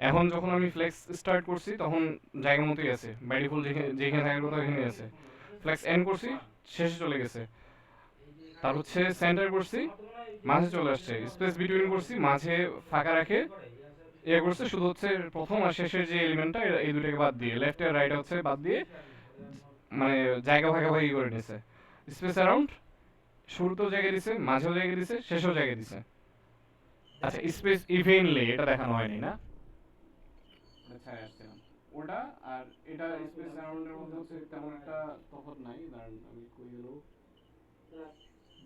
এখন যখন আমি ফ্লেক্স স্টার্ট করছি তখন জায়গা মতোই আছে, বাই ডিফল্ট যেখানে থাকার কথা ওখানে আছে। ফ্লেক্স এন্ড করছি, শেষে চলে গেছে। তার হচ্ছে সেন্টার করছি, মাঝে চলে আসছে। স্পেস বিটুইন করছি, মাঝে ফাঁকা রাখে ইয়ে করছে, শুধু হচ্ছে প্রথম আর শেষের যে এলিমেন্টটা এই দুটাকে বাদ দিয়ে, লেফট আর রাইট হচ্ছে বাদ দিয়ে, মানে জায়গা ভাগাভাগি করে নিছে। স্পেস অ্যারাউন্ড শুরুতেও জায়গা দিছে, মাঝেও জায়গা দিছে, শেষেও জায়গা দিছে। আচ্ছা, স্পেস ইভেনলি এটা দেখানো হয়নি না? আচ্ছা আসছিলাম ওটা আর এটা স্পেস অ্যারাউন্ডের মধ্যে হচ্ছে তেমন একটা তফাৎ নাই, কারণ আমি কই গেল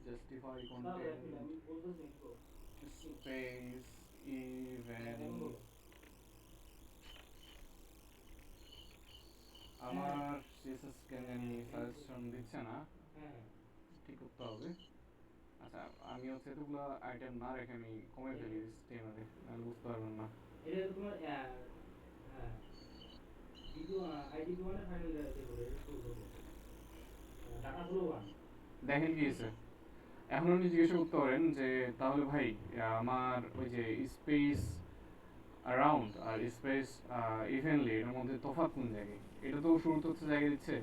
জাস্টিফাই কন্টেন্ট স্পেস ইভেন। আমার সিএসএস কেন জানি সাজেশন দিচ্ছে না, ঠিক করতে হবে। আচ্ছা, আমি হচ্ছে এতগুলো আইটেম না রেখে আমি কমে ফেলি স্টেমারে, আমি বুঝতে পারবেন না। এটা তোমার ভিডিও আইডি ওয়ানে ফাইনাল করে ডাটা ফ্লো ওয়ান দেখেন কি হয়েছে। এখন আপনি জিজ্ঞাসা করতে পারেন যে তাহলে ভাই আমার ওই যে স্পেস অ্যারাউন্ড আর স্পেস ইভেনলি এর মধ্যে তফাৎ কোন জায়গায়? এটা তো শুরুতে হচ্ছে জায়গা দিচ্ছে,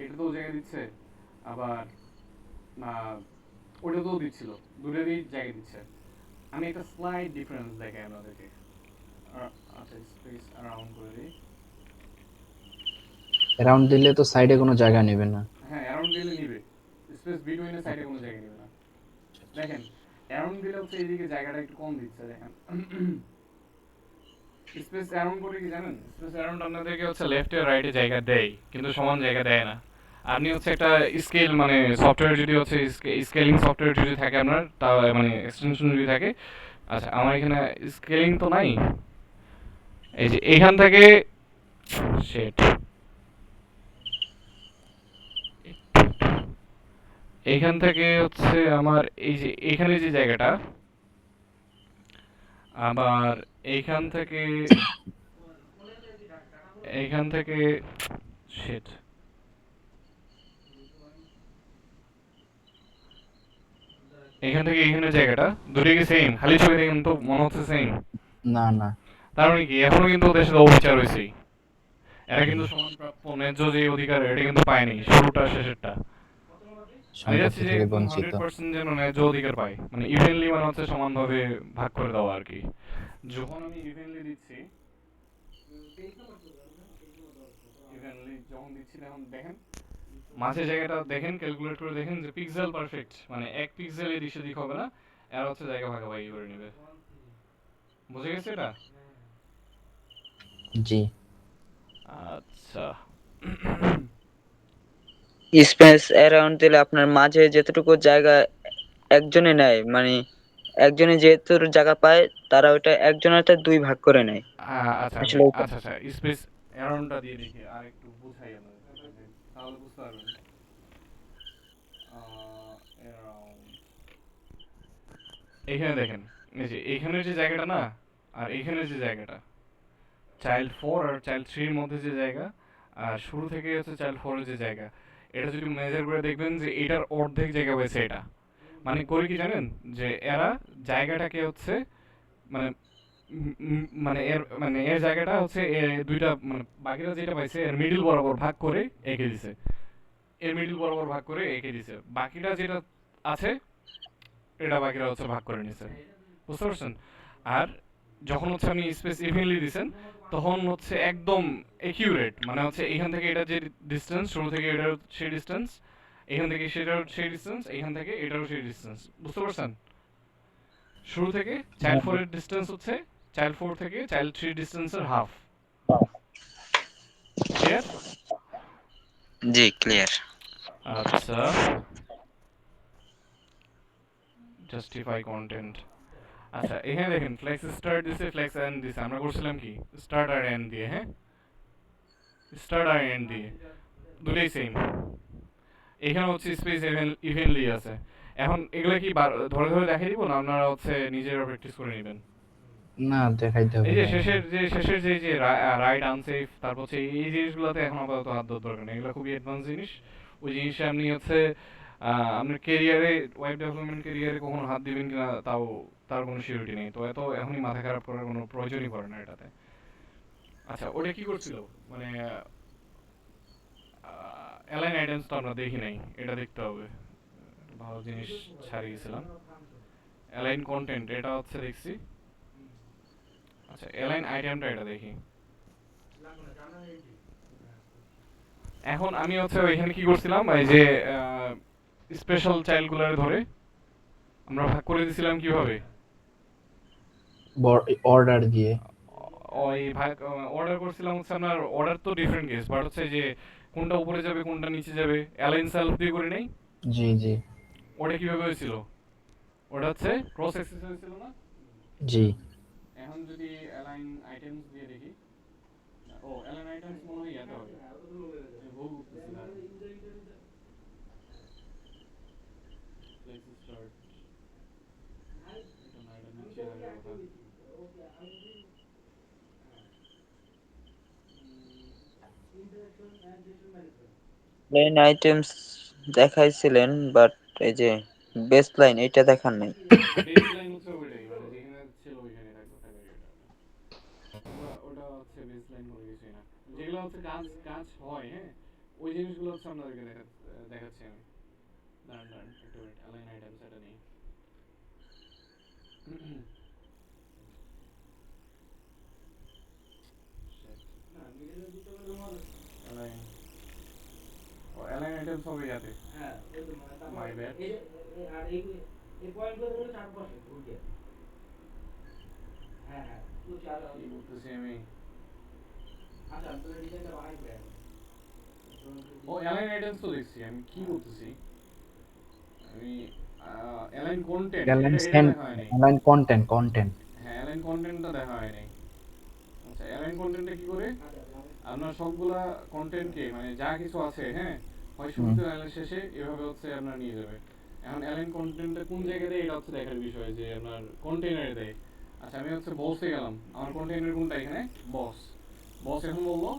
এটা তো জায়গা দিচ্ছে, আবার ওটা তো দিচ্ছিল, দুটোরই জায়গা দিচ্ছে। আমি একটা স্লাইড ডিফারেন্স দেখাই আপনাদেরকে। আচ্ছা, স্পেস অ্যারাউন্ড করে দিই। অ্যারাউন্ড দিলে তো সাইডে কোনো জায়গা নেবে না। হ্যাঁ, অ্যারাউন্ড দিলে নিবে, স্পেস বিটুইনের সাইডে কোনো জায়গা নেবে না। দেখেন অ্যারাউন্ড দিলে হচ্ছে এইদিকে জায়গাটা একটু কম দিচ্ছে, দেখেন। স্পেস অ্যারাউন্ড করে কি জানেন? স্পেস অ্যারাউন্ড আপনাদেরকে হচ্ছে লেফট আর রাইটে জায়গা দেয়, কিন্তু সমান জায়গা দেয় না। আপনি হচ্ছে একটা স্কেল, মানে সফটওয়্যার যদি হচ্ছে স্কেলিং সফটওয়্যার যদি থাকে আপনার, তা মানে এক্সটেনশন যদি থাকে। আচ্ছা, আমার এখানে স্কেলিং তো নাই, এই যে এখান থেকে সেট, এইখান থেকে হচ্ছে আমার এই যে এখানে যে জায়গাটা, আবার এইখান থেকে শিট, এখান থেকে এইখানের জায়গাটা দুটোই কি সেম? খালি ছবি দেখেন তো মনে হচ্ছে সেম। না না, তার মানে কি এখনো কিন্তু ওদের সাথে অবিচার হয়েছে। এরা কিন্তু সমান প্রাপ্য ন্যায্য যে অধিকার এটা কিন্তু পায়নি, শুরুটা শেষেরটা। আমি সম্পত্তি যাচ্ছি যে থেকে একদম বঞ্চিত। 100% যেন ন্যায্য অধিকার পায়, মানে ইভেনলি, মানে হচ্ছে সমানভাবে ভাগ করে দেওয়া আর কি। যখন আমি ইভেনলি দিচ্ছি, ইভেনলি যখন দিচ্ছি তখন দেখেন মাঝে জায়গাটা দেখেন, ক্যালকুলেট করে দেখেন যে পিক্সেল পারফেক্ট, মানে এক পিক্সেল এদিক সেদিক হবে না, এর হচ্ছে জায়গা ভাগাভাগি করে নেবে। বুঝে গেছে এটা? জি আচ্ছা স্পেস অ্যারাউন্ড দিলে আপনার মাঝে যেতটুকু জায়গা একজনে নেয়, মানে একজনে যেহেতু জায়গা পায় তারা ওইটা একজনের হাতে 2 ভাগ করে নেয়। আচ্ছা আমি আসলে ওইটা আচ্ছা আচ্ছা স্পেস অ্যারাউন্ডটা দিয়ে দেখি আর একটু বুঝাই আপনাদের তাহলে বুঝতে পারবেন অ্যারাউন্ড এইখানে দেখেন এই যে এইখানের যে জায়গাটা না আর এইখানের যে জায়গাটা চাইল্ড 4 আর চাইল্ড 3 এর মধ্যে যে জায়গা আর শুরু থেকে হচ্ছে চাইল্ড 4 এর যে জায়গা এটা যদি মেজার করে দেখবেন যে এটার অর্ধেক জায়গা হয়েছে এটা মানে করে কি জানেন যে এরা জায়গাটাকে হচ্ছে মানে এর জায়গাটা হচ্ছে দুইটা মানে বাকিরা যেটা পাইছে এর মিডল বরাবর ভাগ করে এঁকে দিছে এর মিডল বরাবর ভাগ করে এঁকে দিছে বাকিটা যেটা আছে এটা বাকিরা হচ্ছে ভাগ করে নিছে বুঝতে পারছেন আর যখন হচ্ছে আপনি স্পেস ইভেনলি দিছেন তখন হচ্ছে একদম একিউরেট মানে হচ্ছে এখান থেকে এটা যে ডিসটেন্স শুরু থেকে এটার সেই ডিসটেন্স এখান থেকে সেটার সেই ডিসটেন্স এখান থেকে এটারও সেই ডিসটেন্স বুঝতে পারছেন শুরু থেকে চাইল্ড 4 এর ডিসটেন্স হচ্ছে চাইল্ড 4 থেকে চাইল্ড 3 ডিসটেন্সের হাফ ক্লিয়ার জি ক্লিয়ার। আচ্ছা জাস্টিফাই কন্টেন্ট আচ্ছা এখানে দেখেন ফ্লেক্স স্টার্ট দিছে ফ্লেক্স এন্ড দিছে আমরা করছিলাম কি স্টার্ট আর এন্ড দিয়ে হ্যাঁ স্টার্ট আর এন্ড দিয়ে দুটোই সেম এখানে হচ্ছে স্পেস ইভেনলি আছে এখন এগুলা কি ধরে ধরে দেখাই দিব না আপনারা হচ্ছে নিজেরা প্র্যাকটিস করে নেবেন না দেখাইতে হবে এই যে না। শেষের যে রাইট আনসেফ তারপর হচ্ছে এই জিনিসগুলোতে এখন আপাতত হাত দেওয়ার দরকার নেই এগুলো খুবই অ্যাডভান্স জিনিস ওই জিনিসটা আপনি হচ্ছে আপনার কেরিয়ারে ওয়েব ডেভেলপমেন্ট কেরিয়ারে কখনো হাত দিবেন কিনা তাও তার কোনো সিউরিটি নেই তো এত এখনই মাথা খারাপ করার কোনো প্রয়োজনই পড়ে না এটাতে আচ্ছা ওটা কি করছিল মানে অ্যালাইন আইটেমস তো আমরা দেখি নাই এটা দেখতে হবে ভালো জিনিস ছাড়িয়েছিলাম অ্যালাইন কন্টেন্ট এটা হচ্ছে দেখছি আচ্ছা অ্যালাইন আইটেমটা এটা দেখি এখন আমি হচ্ছে ওইখানে কি করছিলাম এই যে স্পেশাল চাইল্ডগুলোর ধরে আমরা ভাগ করে দিয়েছিলাম কিভাবে অর্ডার দিয়ে ওই ভাগ অর্ডার করছিলাম হচ্ছে আপনার অর্ডার তো ডিফারেন্ট কেস বাট হচ্ছে যে কোনটা উপরে যাবে কোনটা নিচে যাবে অ্যালাইন সেলফ দিয়ে করে নেই জি জি ওটা কিভাবে হয়েছিল ওটা হচ্ছে ক্রস অ্যাক্সেস হয়েছিল না জি এখন যদি অ্যালাইন আইটেমস দিয়ে দেখি ও অ্যালাইন আইটেমস মনে হয় ইয়াতে হবে ভুল করতেছিলাম লেটস স্টার্ট এটা না এটা নিচে হবে কথা লাইন আইটেমস দেখাইছিলেন বাট এই যে বেস লাইন এটা দেখান নাই। বেস লাইন হচ্ছে ওইটাই মানে যেখানে ছিল ওইখানে থাকবে ওটা হচ্ছে বেস লাইন কোনো কিছুই না যেগুলো হচ্ছে কাজ কাজ হয় হ্যাঁ ওই জিনিসগুলো হচ্ছে আপনাদেরকে দেখাচ্ছি আমি দাঁড়ান দাঁড়ান একটু ওয়েট অ্যালাইন আইটেমস এটা নেই অ্যালাইন অ্যালাইন আইটেমস হবে ইয়াতে হ্যাঁ ওই তো মানে তারপর মাই ব্যাড আর এই পয়েন্টগুলো হলো চারপাশে উল্টে হ্যাঁ হ্যাঁ তো চার কি বলতেছি আমি আচ্ছা তো ডিজাইনটা বানাই করে ও অ্যালাইন আইটেমস তো দেখছি আমি কি বলতেছি আমি অ্যালাইন কন্টেন্ট অ্যালাইন এটা সেন্ট দেখা হয়নি অ্যালাইন কন্টেন্ট হ্যাঁ অ্যালাইন কন্টেন্টটা দেখা হয়নি আচ্ছা অ্যালাইন কন্টেন্টটা কি করে আপনার সবগুলা কন্টেন্টকে মানে যা কিছু আছে হ্যাঁ হয় শুরুতে নাহলে শেষে এভাবে হচ্ছে আপনার নিয়ে যাবে এখন অ্যালাইন কন্টেন্টটা কোন জায়গায় দেয় এটা হচ্ছে দেখার বিষয় যে আপনার কন্টেইনারে দেয় আচ্ছা আমি হচ্ছে বসে গেলাম আমার কন্টেইনার কোনটা এখানে বস এখন বললো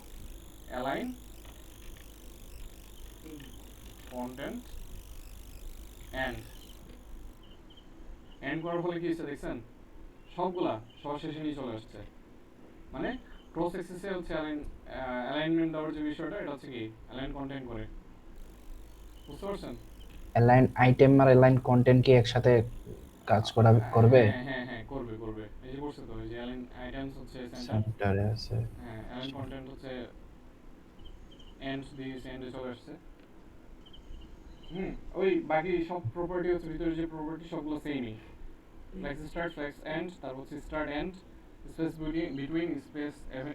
অ্যালাইন কন্টেন্ট এন্ড করার ফলে কি হচ্ছে দেখছেন সবগুলা সবশেষে নিয়ে চলে আসছে মানে ক্রস এক্সেসে হচ্ছে অ্যালাইনমেন্ট দেওয়ার যে বিষয়টা এটা হচ্ছে কি অ্যালাইন কন্টেন্ট করে বুঝতে পারছেন অ্যালাইন আইটেম আর অ্যালাইন কন্টেন্ট কি একসাথে কাজ করবে হ্যাঁ করবে এই যে বলছে তো এই যে অ্যালাইন আইটেমস হচ্ছে সেন্টারে আছে হ্যাঁ অ্যালাইন কন্টেন্ট হচ্ছে এন্ড চলে আসছে ওই বাকি সব প্রপার্টি হচ্ছে ভিতরে যে প্রপার্টি সবগুলো সেমই ফ্লেক্স স্টার্ট ফ্লেক্স এন্ড তারপর হচ্ছে start end space between space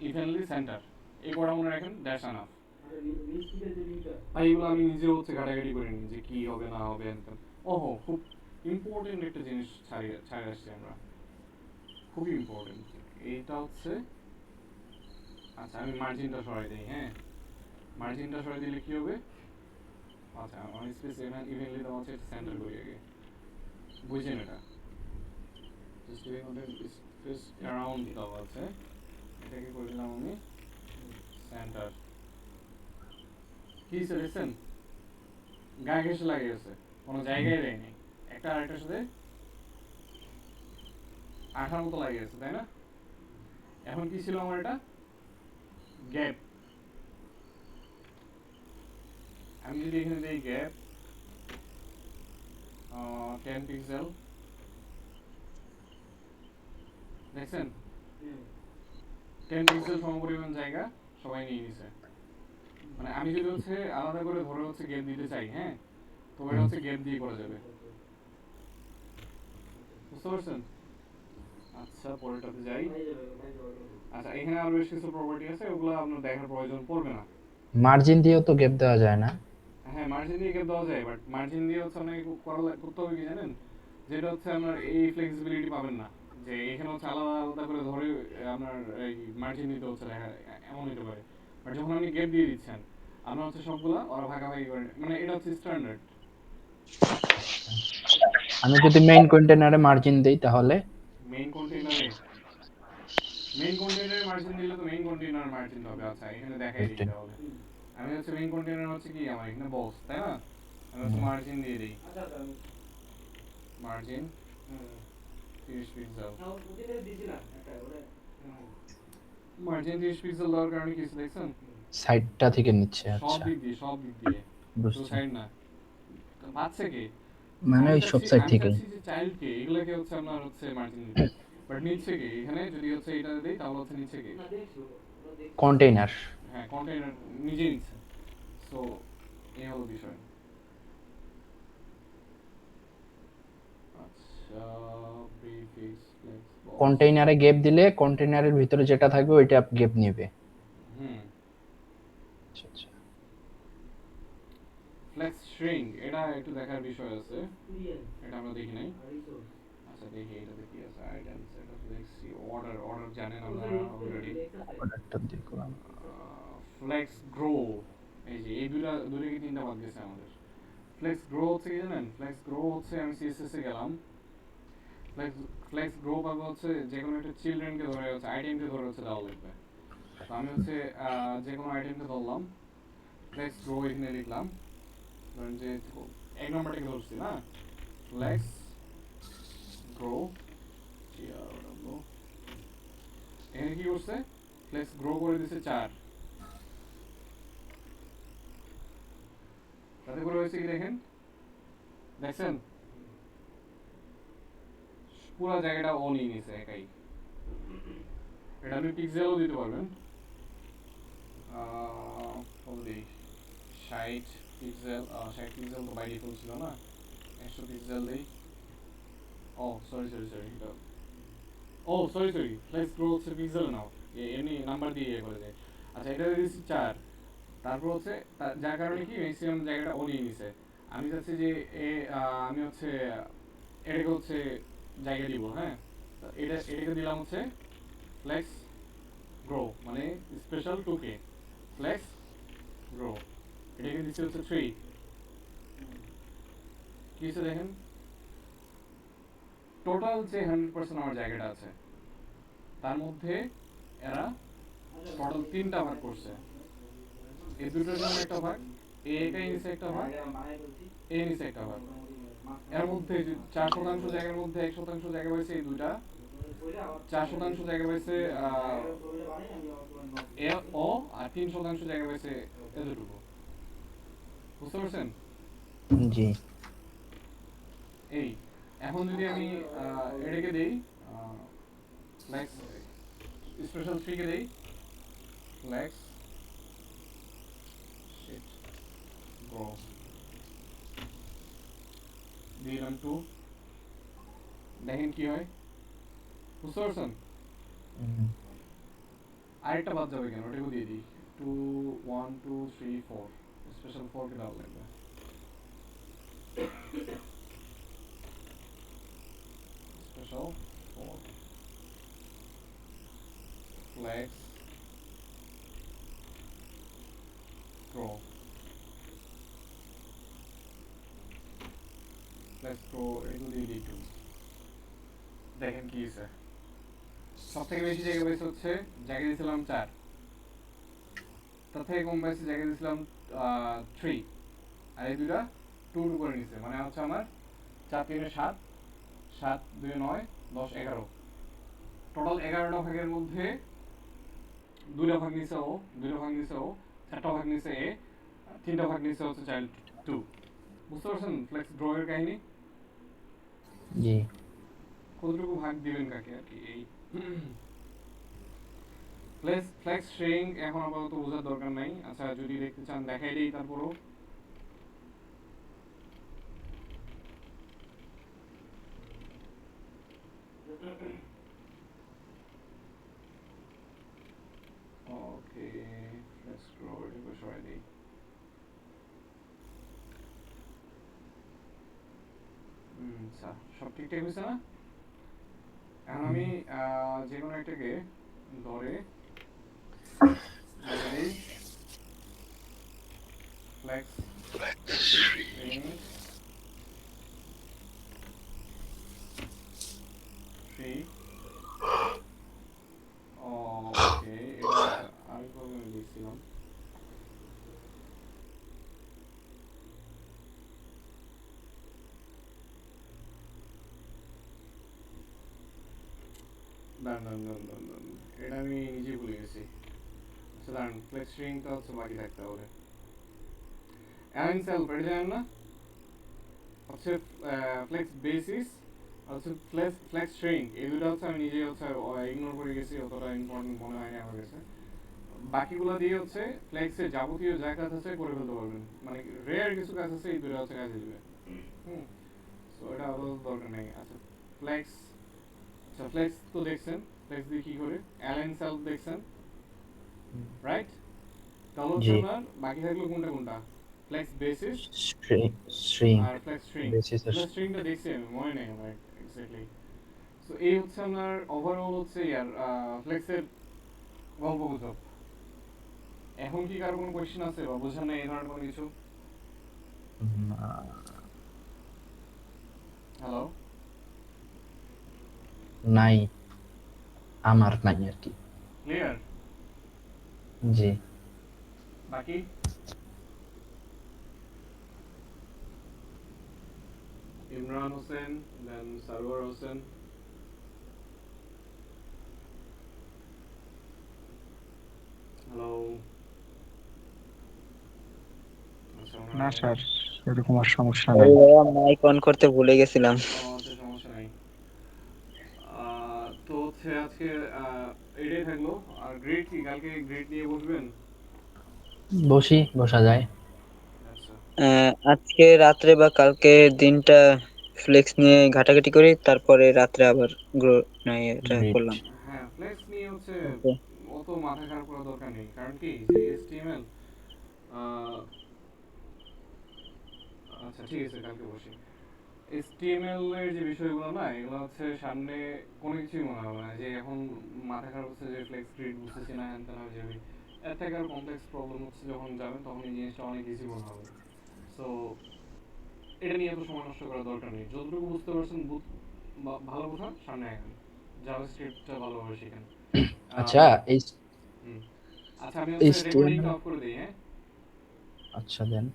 evenly center এই কটা মনে রাখেন, দ্যাটস এনাফ। আর নিচ থেকে যে লিঙ্কটা ভাই এগুলো আমি নিজেও হচ্ছে ঘাটাঘাটি করে নিই যে কি হবে না হবে এরকম। ওহো, খুব ইম্পর্টেন্ট একটা জিনিস ছাড়িয়ে আসছি আমরা, খুবই ইম্পর্টেন্ট। এইটা হচ্ছে, আচ্ছা আমি মার্জিনটা সরাই দিই। হ্যাঁ, মার্জিনটা সরাই দিলে কি হবে? আচ্ছা আমার স্পেস ইভেনলি দেওয়া আছে, সেন্টার করি আগে, বুঝছেন এটা? জাস্ট স্পেস অ্যারাউন্ড দেওয়া আছে, এটাকে করে দিলাম আমি সেন্টার। কি দেখছেন, গায়ে ঘেঁষে লাগে গেছে, কোনো জায়গায় দেয়নি, একটা আরেকটার সাথে আঠার মতো লাগে গেছে, তাই না? এখন কি ছিল আমার এটা? গ্যাপ। আমি যদি এখানে দিই গ্যাপ 10 পিক্সেল, দেখছেন 10 পিক্সেল সমপরিমাণ জায়গা সবাই নিয়ে নিছে। মানে আমি যদি হচ্ছে আলাদা করে ধরে হচ্ছে গ্যাপ দিতে চাই, হ্যাঁ, তো এটা হচ্ছে গ্যাপ দিয়ে করা যাবে, বুঝতে পারছেন? আচ্ছা পরেরটাতে যাই। আচ্ছা এখানে আরো বেশ কিছু প্রপার্টি আছে, ওগুলো আপনার দেখার প্রয়োজন পড়বে না। মার্জিন দিয়েও তো গ্যাপ দেওয়া যায় না? হ্যাঁ মার্জিন দিয়ে গ্যাপ দেওয়া যায়, বাট মার্জিন দিয়ে হচ্ছে অনেক করতে হবে কি জানেন, যেটা হচ্ছে আপনার এই ফ্লেক্সিবিলিটি পাবেন না, যে এখানে হচ্ছে আলাদা আলাদা করে ধরে আপনার এই মার্জিন দিতে হচ্ছে দেখা, এমন হতে পারে। বাট যখন আপনি গ্যাপ দিয়ে দিচ্ছেন, আপনার হচ্ছে সবগুলা ওরা ভাগাভাগি করে, মানে এটা হচ্ছে স্ট্যান্ডার্ড। আমি যদি মেইন কন্টেনারে মার্জিন দেই তাহলে? মেইন কন্টেইনারে মার্জিন দিলে তো মেইন কন্টেইনার মার্জিন হবে। আচ্ছা এখানে দেখাই দিই তাহলে, আমি হচ্ছে মেইন কন্টেইনার হচ্ছে কি আমার এখানে বক্স, তাই না? আমি হচ্ছে মার্জিন দিয়ে দিই, আচ্ছা আচ্ছা মার্জিন 30 পিক্সেল। নাও ওদিকে দিছিলাম একটা ওরে মার্জিন 30 পিক্সেল দেওয়ার কারণে কিছু দেখছেন, সাইডটা থেকে নিচ্ছে? সব আচ্ছা দিক দিয়ে শুধু বুঝছি। সাইড না, পাচ্ছে কি মানে ওই সব সাইড থেকে চাচ্ছি যে চাইল্ডকে এগুলাকে হচ্ছে আপনার হচ্ছে মার্জিন দিতে, বাট নিচ্ছে কি এখানে যদি হচ্ছে এটা দেই তাহলে হচ্ছে নিচ্ছে কি না দেখছো ওটা দেখ কন্টেইনার। হ্যাঁ কন্টেইনার নিজে নিচ্ছে। সো এই হলো বিষয়। আচ্ছা প্রিফিক্স ফ্লেক্স কন্টেইনারে গ্যাপ দিলে কন্টেইনারের ভিতরে যেটা থাকবে ওইটা গ্যাপ নেবে। হুম, আচ্ছা আচ্ছা। ফ্লেক্স শ্রিং এটা একটু দেখার বিষয় আছে, ক্লিয়ার এটা আমরা দেখি নাই। আর রিসোর্স আচ্ছা দেখি এটাতে কি আছে, আইটেম সেট অফ দেখছি, অর্ডার জানেন আপনারা অলরেডি। অর্ডারটা দিয়ে করলাম। ফ্লেক্স গ্রো, এই যে এই দুটো কি তিনটা বাদ গেছে আমাদের। ফ্লেক্স গ্রো হচ্ছে কি জানেন, ফ্লেক্স গ্রো হচ্ছে আমি সিএসএস এ গেলাম, ফ্লেক্স গ্রো পাবো হচ্ছে যে কোনো একটা চিলড্রেনকে ধরে হচ্ছে আইটেমকে ধরে হচ্ছে দেওয়া লাগবে। তো আমি হচ্ছে যে কোনো আইটেমকে ধরলাম, ফ্লেক্স গ্রো এখানে লিখলাম, ধরেন যে এক নম্বরটাকে ধরছি না, ফ্লেক্স গ্রো এখানে কি করছে, ফ্লেক্স গ্রো করে দিছে 4, তাতে করে হয়েছে কি দেখেন, দেখছেন পুরো জায়গাটা ও নিয়ে নিছে একাই। এটা আপনি পিক্সেলও দিতে পারবেন, 60 পিক্সেল, 60 পিক্সেল তো বাই ডিফল্ট ছিল না, 100 পিক্সেল দিই। ও সরি এটা, ও সরি ফ্লেক্স গ্রো হচ্ছে পিক্সেল নাও, এমনি নাম্বার দিয়ে ইয়ে করে দেয়। আচ্ছা এটা দিয়েছি 4, তারপর হচ্ছে যার কারণে কি ম্যাক্সিমাম জায়গাটা ও নিয়ে নিছে। আমি চাচ্ছি যে আমি হচ্ছে এটাকে হচ্ছে জায়গা দিব, হ্যাঁ, এটাকে দিলাম হচ্ছে ফ্লেক্স গ্রো, মানে স্পেশাল 2K ফ্লেক্স গ্রো, এটাকে দিচ্ছে হচ্ছে 3। কি হচ্ছে দেখেন, টোটাল যে 100% আমার জায়গাটা আছে তার মধ্যে এরা টোটাল 3টা ভাগ করছে, এই দুটোর জন্য একটা ভাগ, এটাই নিচে একটা ভাগ, এই নিচে একটা ভাগ। এর মধ্যে 4% জায়গার মধ্যে 1% জায়গা পাইছে এই দুইটা, 4% জায়গা পাইছে এ ও, আর 3% জায়গা পাইছে এতটুকু, বুঝতে পারছেন? জি। এই এখন যদি আমি এটাকে দেই ফ্লেক্স স্পেশাল 3 কে দেই ফ্লেক্স শিট গ্রো দিলাম 2, দেখেন কি হয়, বুঝতে পারছেন? আরেকটা বাদ যাবে কেন, ওটাকে দিয়ে দিই। 2 1 2 3 4 স্পেশাল 4 কে দেওয়া লাগবে। Special 4 flex pro, flex pro এগুলো দিয়ে দিই একটু। দেখেন কি হয়েছে, সব থেকে বেশি জায়গা পাইছে হচ্ছে, জায়গা দিয়েছিলাম 4, তার থেকে কম পাইছে জায়গা দিয়েছিলাম 3, আর এই দুইটা 2 2 করে নিছে, মানে হচ্ছে আমার 4 3 7, 7 2 9 10 11, টোটাল 11টা ভাগের মধ্যে 2টা ভাগ নিছে ও, 2টা ভাগ নিছে ও, 4টা ভাগ নিছে এ, 3টা ভাগ নিছে হচ্ছে চাইল্ড 2। বুঝতে পারছেন ফ্লেক্স ড্র এর কাহিনী? জি। কতটুকু ভাগ দিবেন কাকে আর কি, এই ফ্লেক্স শ্রিঙ্ক এখন আপাতত বোঝার দরকার নাই। আচ্ছা যদি দেখতে চান দেখাই দিই তারপরও। ওকে ফ্লেক্স গ্রো এটাকে সরাই দিই। আচ্ছা সব ঠিকঠাক হয়েছে না? এখন আমি যে কোনো একটাকে ধরে ফ্লেক্স শ্রিঙ্ক 3। ওকে এটা আমি প্রবলেম লিখছিলাম। দাঁড়ান, এটা আমি নিজে ভুলে গেছি। আচ্ছা দাঁড়ান, ফ্লেক্স শ্রিঙ্কটা হচ্ছে বাকি থাকতে হবে। অ্যালাইন সেলফ এটা জানেন না, হচ্ছে ফ্লেক্স বেসিস হচ্ছে ফ্লেক্স শ্রিঙ্ক, এই দুটো হচ্ছে আমি নিজে হচ্ছে ইগনোর করে গেছি, অতটা ইম্পর্টেন্ট মনে হয়নি আমার কাছে। বাকিগুলো দিয়ে হচ্ছে ফ্লেক্সের যাবতীয় যা কাজ আছে করে ফেলতে পারবেন, মানে রেয়ার কিছু কাজ আছে এই দুটো হচ্ছে কাজে দিবে। সো এটা আপাতত দরকার নেই। আচ্ছা ফ্লেক্স, আচ্ছা ফ্লেক্স তো দেখছেন, ফ্লেক্স দিয়ে কি করে, অ্যালাইন সেলফ দেখছেন রাইট? তাহলে হচ্ছে জি। আপনার বাকি থাকলো কোনটা কোনটা, ফ্লেক্স বেসিস শ্রিঙ্ক আর ফ্লেক্স শ্রিঙ্ক। বেসিস ফ্লেক্স শ্রিঙ্কটা দেখছি আমি, মনে নেই আমার এক্স্যাক্টলি। সো এই হচ্ছে আপনার ওভারঅল হচ্ছে ইয়ার ফ্লেক্সের গল্প গুজব। এখন কি কারো কোনো কোয়েশ্চেন আছে বা বোঝার নেই এই ধরনের কোনো কিছু? হ্যালো নাই, আমার নাই আর কি। ক্লিয়ার? জি। বাকি ইমরান হোসেন, দেন সারোয়ার হোসেন। হ্যালো। না স্যার, এরকম আর সমস্যা ওই নাই। মাইক অন করতে ভুলে গেছিলাম। আচ্ছা সমস্যা নাই। তো হচ্ছে আজকে এটাই থাকলো। আর গ্রেড কি, কালকে গ্রেড নিয়ে বসবেন? বসা যায়। আচ্ছা আজকে রাত্রে বা কালকে দিনটা ফ্লেক্স নিয়ে ঘাটাঘাটি করি, তারপরে রাত্রে আবার গ্রো নাই এটা গ্রেট। করলাম। হ্যাঁ ফ্লেক্স নিয়ে হচ্ছে ওকে। অত মাথা খারাপ করার দরকার নেই, কারণ কি যে HTML আচ্ছা ঠিক আছে কালকে বসি। HTML এর যে বিষয়গুলো না, এগুলো হচ্ছে সামনে কোনো কিছুই মনে হবে না যে এখন মাথা খারাপ হচ্ছে যে ফ্লেক্স গ্রিড বুঝতেছি না হ্যান তেন যাবে। এর থেকে আর কমপ্লেক্স প্রবলেম হচ্ছে যখন যাবেন তখন এই জিনিসটা অনেক ইজি মনে হবে। সো এটা নিয়ে এত সময় নষ্ট করার দরকার নেই, যতটুকু বুঝতে পারছেন ভালো বোঝান, সামনে আগান, জাভাস্ক্রিপ্টটা ভালোভাবে শিখেন। আচ্ছা এই আচ্ছা আমি হচ্ছে HTML রেকর্ডিংটা অফ করে দিই। হ্যাঁ আচ্ছা দেন।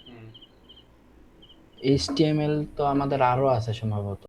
হুম HTML তো আমাদের আরো আছে সম্ভবত।